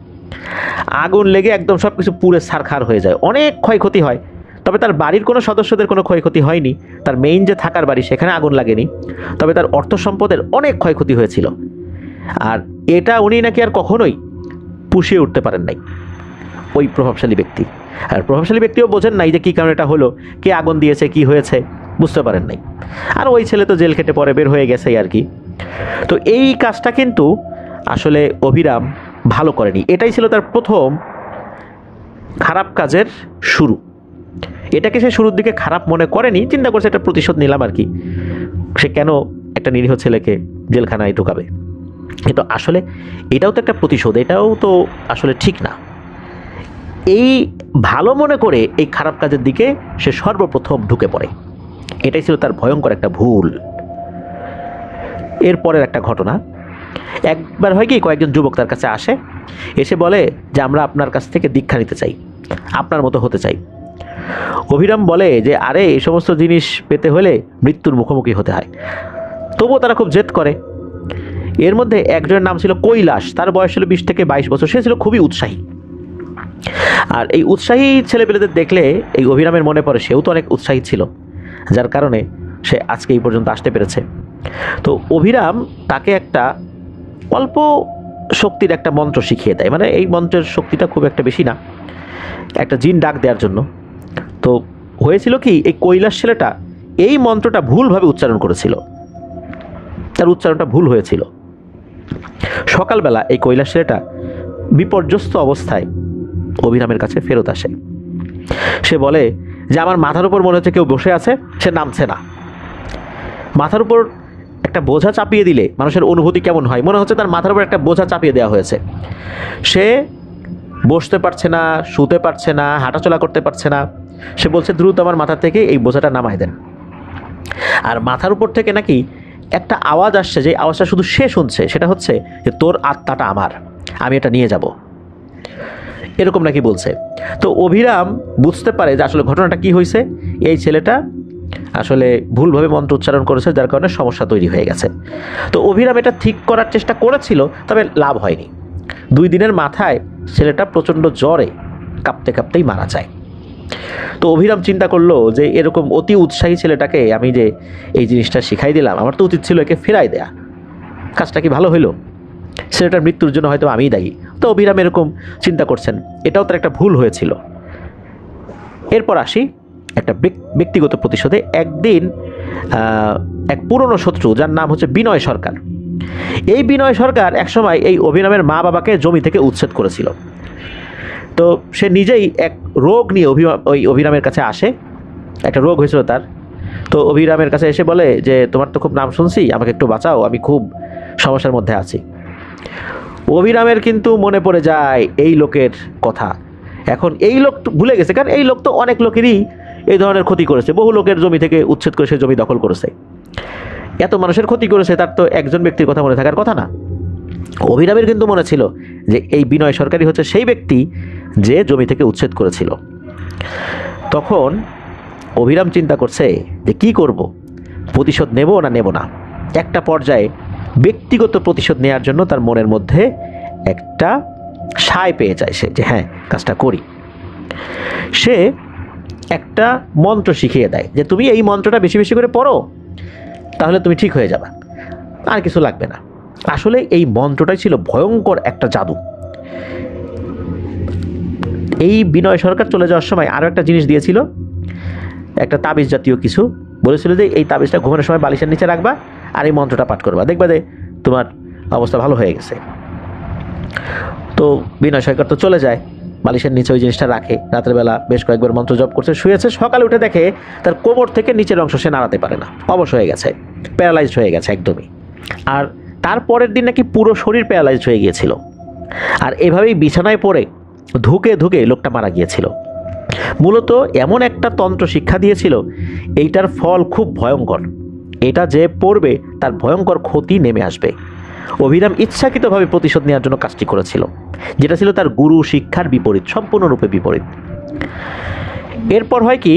আগুন লেগে একদম সব কিছু পুড়ে ছারখার হয়ে যায়, অনেক ক্ষয়ক্ষতি হয়। তবে তার বাড়ির কোনো সদস্যদের কোনো ক্ষয়ক্ষতি হয়নি, তার মেইন যে থাকার বাড়ি সেখানে আগুন লাগেনি, তবে তার অর্থ সম্পদের অনেক ক্ষয়ক্ষতি হয়েছিল। আর এটা উনি নাকি আর কখনোই পুষিয়ে উঠতে পারেন নাই, ওই প্রভাবশালী ব্যক্তি। আর প্রভাবশালী ব্যক্তিও বোঝেন নাই যে কী কারণে এটা হলো, কে আগুন দিয়েছে, কি হয়েছে, বুঝতে পারেন নাই। আর ওই ছেলে তো জেল খেটে পরে বের হয়ে গেছেই আর কি। তো এই কাজটা কিন্তু আসলে অভিরাম ভালো করেনি, এটাই ছিল তার প্রথম খারাপ কাজের শুরু। এটাকে সে শুরুর দিকে খারাপ মনে করেনি, চিন্তা করছে একটা প্রতিশোধ নিলাম আর কি, সে কেন একটা নিরীহ ছেলেকে জেলখানায় ঢুকাবে। কিন্তু আসলে এটাও তো একটা প্রতিশোধ, এটাও তো আসলে ঠিক না। এই ভালো মনে করে এই খারাপ কাজের দিকে সে সর্বপ্রথম ঢুকে পড়ে, এটাই ছিল তার ভয়ঙ্কর একটা ভুল। এরপরের একটা ঘটনা, একবার হয় কি, কয়েকজন যুবক তার কাছে আসে, এসে বলে যে আমরা আপনার কাছ থেকে দীক্ষা নিতে চাই, আপনার মতো হতে চাই। অভিরাম বলে যে আরে এই সমস্ত জিনিস পেতে হলে মৃত্যুর মুখোমুখি হতে হয়। তবুও তারা খুব জেদ করে। এর মধ্যে একজনের নাম ছিল কৈলাস, তার বয়স ছিল 20 থেকে 22 বছর, সে ছিল খুবই উৎসাহী। আর এই উৎসাহী ছেলেপেলেদের দেখলে এই অভিরামের মনে পড়ে সেও তো অনেক উৎসাহী ছিল, যার কারণে সে আজকে এই পর্যন্ত আসতে পেরেছে। তো অভিরাম তাকে একটা অল্প শক্তির একটা মন্ত্র শিখিয়ে দেয়, মানে এই মন্ত্রের শক্তিটা খুব একটা বেশি না, একটা জিন ডাক দেওয়ার জন্য। তো হয়েছিল কি, এই কৈলাস ছেলেটা এই মন্ত্রটা ভুলভাবে উচ্চারণ করেছিল, তার উচ্চারণটা ভুল হয়েছিল। সকালবেলা এই কৈলাস ছেলেটা বিপর্যস্ত অবস্থায় অভিরামের কাছে ফেরত আসে। সে বলে যে আমার মাথার উপর মনে হচ্ছে কেউ বসে আছে, সে নামছে না। মাথার উপর একটা বোঝা চাপিয়ে দিলে মানুষের অনুভূতি কেমন হয়, মনে হচ্ছে তার মাথার উপর একটা বোঝা চাপিয়ে দেওয়া হয়েছে। সে বসতে পারছে না, শুতে পারছে না, হাঁটাচলা করতে পারছে না। সে বলছে দ্রুত আমার মাথা থেকে এই বোঝাটা নামায় দেন। আর মাথার উপর থেকে নাকি একটা আওয়াজ আসছে, যে আওয়াজটা শুধু সে শুনছে, সেটা হচ্ছে যে তোর আত্মাটা আমার, আমি এটা নিয়ে যাব, এরকম নাকি বলছে। তো অভিরাম বুঝতে পারে যে আসলে ঘটনাটা কি হয়েছে, এই ছেলেটা আসলে ভুলভাবে মন্ত্র উচ্চারণ করেছে, যার কারণে সমস্যা তৈরি হয়ে গেছে। তো অভিরাম এটা ঠিক করার চেষ্টা করেছিল, তবে লাভ হয়নি। 2 দিনের মাথায় ছেলেটা প্রচণ্ড জ্বরে কাঁপতে কাঁপতেই মারা যায়। তো অভিরাম চিন্তা করলো যে এরকম অতি উৎসাহী ছেলেটাকে আমি যে এই জিনিসটা শিখাই দিলাম, আমার তো উচিত ছিল একে ফেরাই দেয়া, কাজটা কি ভালো হইলো? ছেলেটার মৃত্যুর জন্য হয়তো আমিই দায়ী। তো অভিরাম এরকম চিন্তা করছেন, এটাও তার একটা ভুল হয়েছিল। এরপর আসি একটা ব্যক্তিগত প্রতিশোধে। একদিন এক পুরনো শত্রু, যার নাম হচ্ছে বিনয় সরকার, এই বিনয় সরকার একসময় এই অভিরামের মা বাবাকে জমি থেকে উচ্ছেদ করেছিল। তো সে নিজেই এক রোগ নিয়ে ওই অভিরামের কাছে আসে, একটা রোগ হয়েছিল তার। তো অভিরামের কাছে এসে বলে যে তোমার তো খুব নাম শুনছি, আমাকে একটু বাঁচাও, আমি খুব সমস্যার মধ্যে আছি। অভিরামের কিন্তু মনে পড়ে যায় এই লোকের কথা। এখন এই লোক ভুলে গেছে, কারণ এই লোক তো অনেক লোকেরই এই ধরনের ক্ষতি করেছে, বহু লোকের জমি থেকে উচ্ছেদ করে সে জমি দখল করেছে, এত মানুষের ক্ষতি করেছে, তার তো একজন ব্যক্তির কথা মনে থাকার কথা না। অভিরামের কিন্তু মনে ছিল যে এই বিনয় সরকারই হচ্ছে সেই ব্যক্তি যে জমি থেকে উচ্ছেদ করেছিল। তখন অভিরাম চিন্তা করছে যে কি করব, প্রতিশোধ নেব না নেব না। একটা পর্যায়ে ব্যক্তিগত প্রতিশোধ নেওয়ার জন্য তার মনের মধ্যে একটা সায় পেয়ে যায় সে, যে হ্যাঁ কাজটা করি। সে একটা মন্ত্র শিখিয়ে দেয় যে তুমি এই মন্ত্রটা বেশি বেশি করে পড়ো, তাহলে তুমি ঠিক হয়ে যাবে, আর কিছু লাগবে না। আসলে এই মন্ত্রটাই ছিল ভয়ঙ্কর একটা জাদু। এই বিনয় সরকার চলে যাওয়ার সময় আরও একটা জিনিস দিয়েছিল, একটা তাবিজ জাতীয় কিছু, বলেছিল যে এই তাবিজটা ঘুমানোর সময় বালিশের নিচে রাখবা আর এই মন্ত্রটা পাঠ করবা, দেখবা যে তোমার অবস্থা ভালো হয়ে গেছে। তো বিনয় সরকার তো চলে যায়, বালিশের নিচে ওই জিনিসটা রাখে, রাতের বেলা বেশ কয়েকবার মন্ত্র জপ করছে, শুয়েছে। সকালে উঠে দেখে তার কোমর থেকে নিচের অংশ সে নাড়াতে পারে না, অবশ হয়ে গেছে, প্যারালাইজড হয়ে গেছে একদমই। আর তারপরের দিন নাকি পুরো শরীর প্যারালাইজড হয়ে গিয়েছিল, আর এভাবেই বিছানায় পড়ে ধুকে ধুকে লোকটা মারা গিয়েছিল। মূলত এমন একটা তন্ত্র শিক্ষা দিয়েছিল, এইটার ফল খুব ভয়ঙ্কর, এটা যে পড়বে তার ভয়ঙ্কর ক্ষতি নেমে আসবে। অভিরাম ইচ্ছাকৃতভাবে প্রতিশোধ নেওয়ার জন্য কাজটি করেছিল, যেটা ছিল তার গুরু শিক্ষার বিপরীত, সম্পূর্ণরূপে বিপরীত। এরপর হয় কি,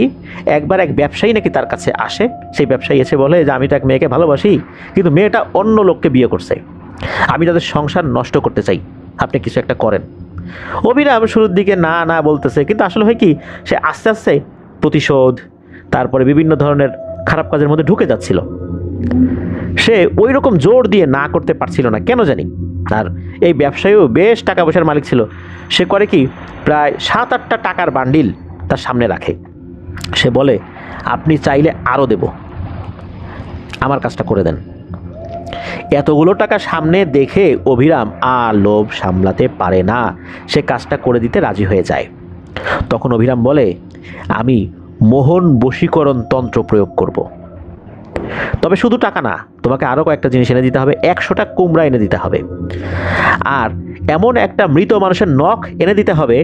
একবার এক ব্যবসায়ী নাকি তার কাছে আসে। সেই ব্যবসায়ী এসে বলে যে আমি তো এক মেয়েকে ভালোবাসি, কিন্তু মেয়েটা অন্য লোককে বিয়ে করছে, আমি তাদের সংসার নষ্ট করতে চাই, আপনি কিছু একটা করেন। অভিরাম শুরুর দিকে না না বলতেছে, কিন্তু আসলে হয় কি, সে আস্তে আস্তে প্রতিশোধ, তারপরে বিভিন্ন ধরনের খারাপ কাজের মধ্যে ঢুকে যাচ্ছিল। সে ওই রকম জোর দিয়ে না করতে পারছিল না, কেন জানি। আর এই ব্যবসায়ীও বেশ টাকা পয়সার মালিক ছিল। সে করে কি, প্রায় 7-8টা টাকার বান্ডিল তার সামনে রাখে। সে বলে, আপনি চাইলে আরও দেব, আমার কাজটা করে দেন। এতগুলো টাকা সামনে দেখে অভিরাম আর লোভ সামলাতে পারে না, সে কাজটা করে দিতে রাজি হয়ে যায়। তখন অভিরাম বলে, আমি মোহন বশীকরণ তন্ত্র প্রয়োগ করব, তবে শুধু টাকা না, তোমাকে আরও কয়েকটা জিনিস এনে দিতে হবে। 100টা কুমড়া এনে দিতে হবে, আর এমন একটা মৃত মানুষের নখ এনে দিতে হবে,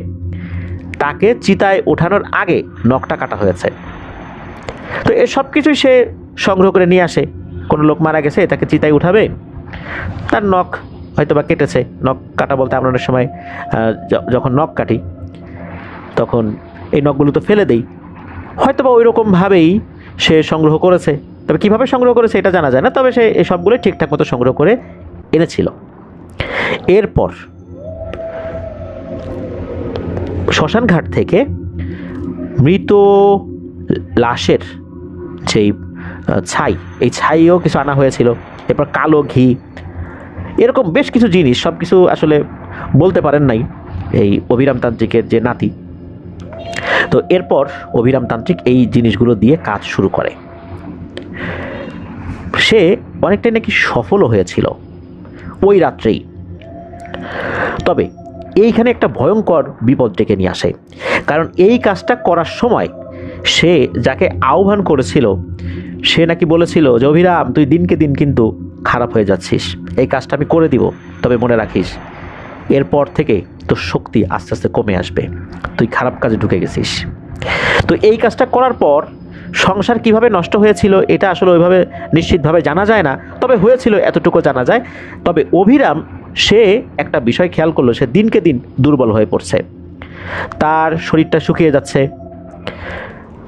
তাকে চিতায় ওঠানোর আগে নখটা কাটা হয়েছে। তো এ সব কিছুই সে সংগ্রহ করে নিয়ে আসে। কোনো লোক মারা গেছে, তাকে চিতায় উঠাবে, তার নখ হয়তো বা কেটেছে। নখ কাটা বলতে আমরা অনেক সময় যখন নখ কাটি তখন এই নখগুলো তো ফেলে দেই, হয়তো বা ওই রকমভাবেই সে সংগ্রহ করেছে। তবে কীভাবে সংগ্রহ করেছে এটা জানা যায় না, তবে সে এই সবগুলো ঠিকঠাক মতো সংগ্রহ করে এনেছিল। এরপর শ্মশানঘাট থেকে মৃত লাশের যেই ছাই, এই ছাইও কিছু আনা হয়েছিল। এরপর কালো ঘি, এরকম বেশ কিছু জিনিস, সব কিছু আসলে বলতে পারেন নাই এই অভিরাম তান্ত্রিকের যে নাতি। তো এরপর অভিরাম তান্ত্রিক এই জিনিসগুলো দিয়ে কাজ শুরু করে। সে অনেকটাই নাকি সফলও হয়েছিল ওই রাত্রেই। তবে এইখানে একটা ভয়ঙ্কর বিপদ ডেকে নিয়ে আসে, কারণ এই কাজটা করার সময় সে যাকে আহ্বান করেছিল সে নাকি বলেছিল যে অভিরাম, তুই দিনকে দিন কিন্তু খারাপ হয়ে যাচ্ছিস, এই কাজটা আমি করে দিব, তবে মনে রাখিস এরপর থেকে তোর শক্তি আস্তে আস্তে কমে আসবে, তুই খারাপ কাজে ঢুকে গেছিস। তো এই কাজটা করার পর সংসার কিভাবে নষ্ট হয়েছিল এটা আসলে ওইভাবে নিশ্চিতভাবে জানা যায় না, তবে হয়েছিল এতটুকু জানা যায়। তবে অভিরাম সে একটা বিষয় খেয়াল করলো, সে দিনকে দিন দুর্বল হয়ে পড়ছে, তার শরীরটা শুকিয়ে যাচ্ছে,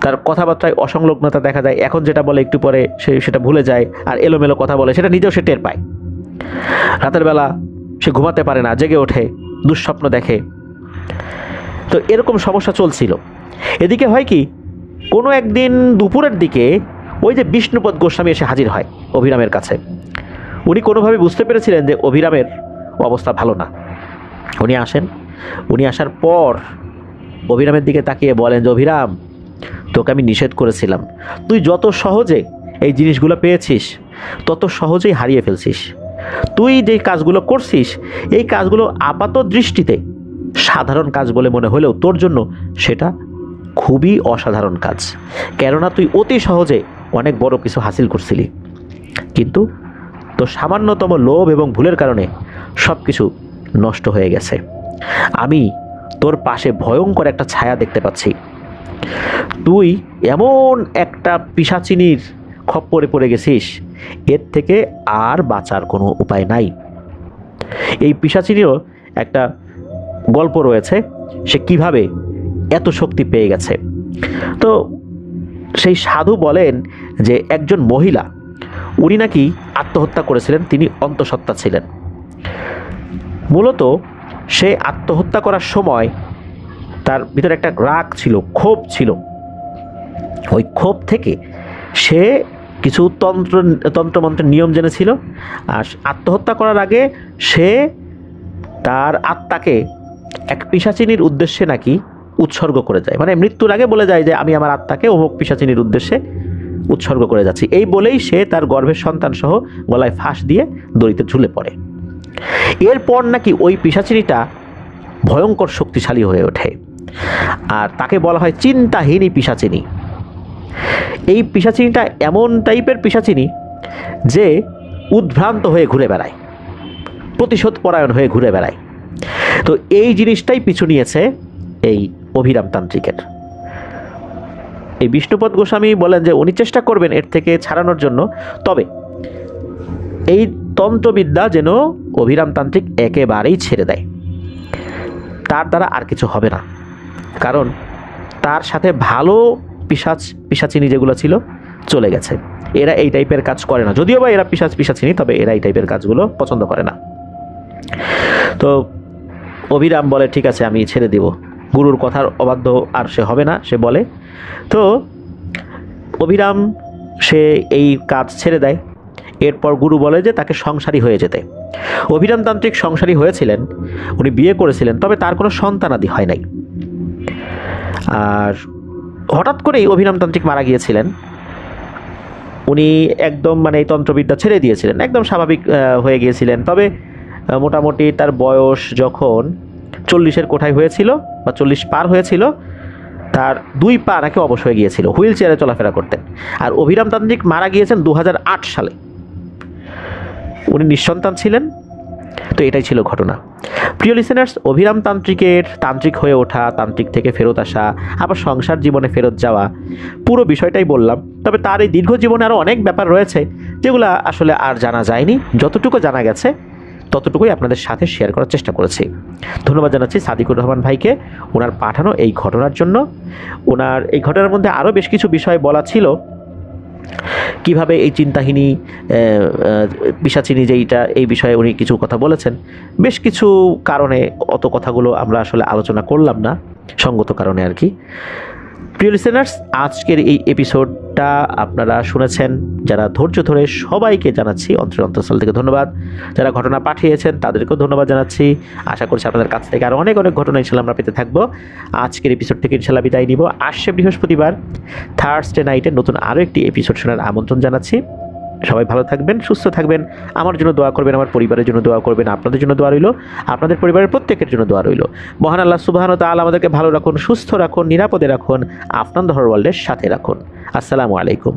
তার কথাবার্তায় অসংলগ্নতা দেখা যায়। এখন যেটা বলে একটু পরে সে সেটা ভুলে যায়, আর এলোমেলো কথা বলে, সেটা নিজেও সে টের পায়। রাতের বেলা সে ঘুমাতে পারে না, জেগে ওঠে, দুঃস্বপ্ন দেখে। তো এরকম সমস্যা চলছিল। এদিকে হয় কি, কোনো একদিন দুপুরের দিকে ওই যে বিষ্ণুপদ গোস্বামী এসে হাজির হয় অভিরামের কাছে। উনি কোনোভাবে বুঝতে পেরেছিলেন যে অভিরামের অবস্থা ভালো না। উনি আসেন, উনি আসার পর অভিরামের দিকে তাকিয়ে বলেন যে অভিরাম, তোকে আমি নিষেধ করেছিলাম, তুই যত সহজে এই জিনিসগুলো পেয়েছিস তত সহজেই হারিয়ে ফেলছিস। তুই যে কাজগুলো করছিস এই কাজগুলো আপাত দৃষ্টিতে সাধারণ কাজ বলে মনে হলেও তোর জন্য সেটা খুবই অসাধারণ কাজ, কেননা তুই অতি সহজে অনেক বড় কিছু হাসিল করছিলি, কিন্তু তোর সামান্যতম লোভ এবং ভুলের কারণে সব কিছু নষ্ট হয়ে গেছে। আমি তোর পাশে ভয়ঙ্কর একটা ছায়া দেখতে পাচ্ছি, তুই এমন একটা পিশাচিনীর খপ্পরে পড়ে গেছিস, এর থেকে আর বাঁচার কোনো উপায় নাই। এই পিশাচিনীরও একটা গল্প রয়েছে, সে কিভাবে এত শক্তি পেয়ে গেছে। তো সেই সাধু বলেন যে একজন মহিলা, উনি নাকি আত্মহত্যা করেছিলেন, তিনি অন্তঃসত্ত্বা ছিলেন। মূলত সে আত্মহত্যা করার সময় তার ভিতরে একটা রাগ ছিল, ক্ষোভ ছিল। ওই ক্ষোভ থেকে সে কিছু তন্ত্রমন্ত্রের নিয়ম জেনেছিল, আর আত্মহত্যা করার আগে সে তার আত্মাকে এক পিশাচিনীর উদ্দেশ্যে নাকি উৎসর্গ করে যায়। মানে মৃত্যুর আগে বলে যায় যে আমি আমার আত্মাকে অমুক পিশাচিনীর উদ্দেশ্যে উৎসর্গ করে যাচ্ছি। এই বলেই সে তার গর্ভের সন্তান সহ গলায় ফাঁস দিয়ে দড়িতে ঝুলে পড়ে। এরপর নাকি ওই পিশাচিনীটা ভয়ঙ্কর শক্তিশালী হয়ে ওঠে, আর তাকে বলা হয় চিন্তাহীনী পিশাচিনী। এই পিশাচিনীটা এমন টাইপের পিশাচিনী যে উদ্ভ্রান্ত হয়ে ঘুরে বেড়ায়। প্রতিশোধ পরায়ণ হয়ে ঘুরে বেড়ায়। তো এই জিনিসটাই পিছু নিয়েছে এই অভিরাম তান্ত্রিকের। এই বিষ্ণুপদ গোস্বামী বলেন যে উনি চেষ্টা করবেন এর থেকে ছাড়ানোর জন্য, তবে এই তন্ত্রবিদ্যা যেন অভিরাম তান্ত্রিক একেবারেই ছেড়ে দেয়, তার দ্বারা আর কিছু হবে না। কারণ তার সাথে ভালো পিশাচিনী যেগুলো ছিল চলে গেছে, এরা এই টাইপের কাজ করে না। যদিও বা এরা পিশাচিনী, তবে এরা এই টাইপের কাজগুলো পছন্দ করে না। তো অভিরাম বলে ঠিক আছে আমি ছেড়ে দিব, গুরুর কথার অবাধ্য আর সে হবে না, সে বলে। তো অভিরাম সে এই কাজ ছেড়ে দেয়। এরপর গুরু বলে যে তাকে সংসারী হয়ে যেতে। অভিরাম তান্ত্রিক সংসারী হয়েছিলেন, উনি বিয়ে করেছিলেন, তবে তার কোনো সন্তানাদি হয় নাই। আর হঠাৎ করেই অভিরাম তান্ত্রিক মারা গিয়েছিলেন। উনি একদম মানে এই তন্ত্রবিদ্যা ছেড়ে দিয়েছিলেন, একদম স্বাভাবিক হয়ে গিয়েছিলেন। তবে মোটামুটি তার বয়স যখন 40-এর কোঠায় হয়েছিল বা 40 পার হয়েছিল, তার 2 পা নাকি অবশ হয়ে গিয়েছিল, হুইল চেয়ারে চলাফেরা করতেন। আর অভিরাম তান্ত্রিক মারা গিয়েছেন 2008 সালে, উনি নিঃসন্তান ছিলেন। তো এটাই ছিল ঘটনা। প্রিয় লিসেনার্স, অভিরাম তান্ত্রিকের তান্ত্রিক হয়ে ওঠা, তান্ত্রিক থেকে ফেরত আসা, আবার সংসার জীবনে ফেরত যাওয়া, পুরো বিষয়টাই বললাম। তবে তার এই দীর্ঘ জীবনে আরও অনেক ব্যাপার রয়েছে যেগুলো আসলে আর জানা যায়নি। যতটুকু জানা গেছে ততটুকুই আপনাদের সাথে শেয়ার করার চেষ্টা করেছি। ধন্যবাদ জানাচ্ছি সাদিকুর রহমান ভাইকে ওনার পাঠানো এই ঘটনার জন্য। ওনার এই ঘটনার মধ্যে আরও বেশ কিছু বিষয় বলা ছিল, কিভাবে এই চিন্তাহীনী পিশাচিনী যেইটা, এই বিষয়ে উনি কিছু কথা বলেছেন। বেশ কিছু কারণে অত কথাগুলো আমরা আসলে আলোচনা করলাম না, সঙ্গত কারণে আর কি। প্রিয় লিসেনার্স, আজকের এই এপিসোডটা আপনারা শুনেছেন যারা ধৈর্য ধরে, সবাইকে জানাচ্ছি অন্তঃস্থল থেকে ধন্যবাদ। যারা ঘটনা পাঠিয়েছেন তাদেরকেও ধন্যবাদ জানাচ্ছি। আশা করছি আপনাদের কাছ থেকে আরও অনেক অনেক ঘটনা ইনশাল্লাহ আমরা পেতে থাকবো। আজকের এপিসোড থেকে ইনশাল্লাহ বিদায় নিব। আসছে বৃহস্পতিবার থার্সডে নাইটে নতুন আরও একটি এপিসোড শোনার আমন্ত্রণ জানাচ্ছি। সবাই ভালো থাকবেন, সুস্থ থাকবেন, আমার জন্য দোয়া করবেন, আমার পরিবারের জন্য দোয়া করবেন, আপনাদের জন্য দোয়া রইল, আপনাদের পরিবারের প্রত্যেকের জন্য দোয়া রইল। মহান আল্লাহ সুবহানাহু ওয়া তাআলা আমাদেরকে ভালো রাখুন, সুস্থ রাখুন, নিরাপদে রাখুন, আপনার ওয়ার্ল্ডের সাথে রাখুন। আসসালামু আলাইকুম।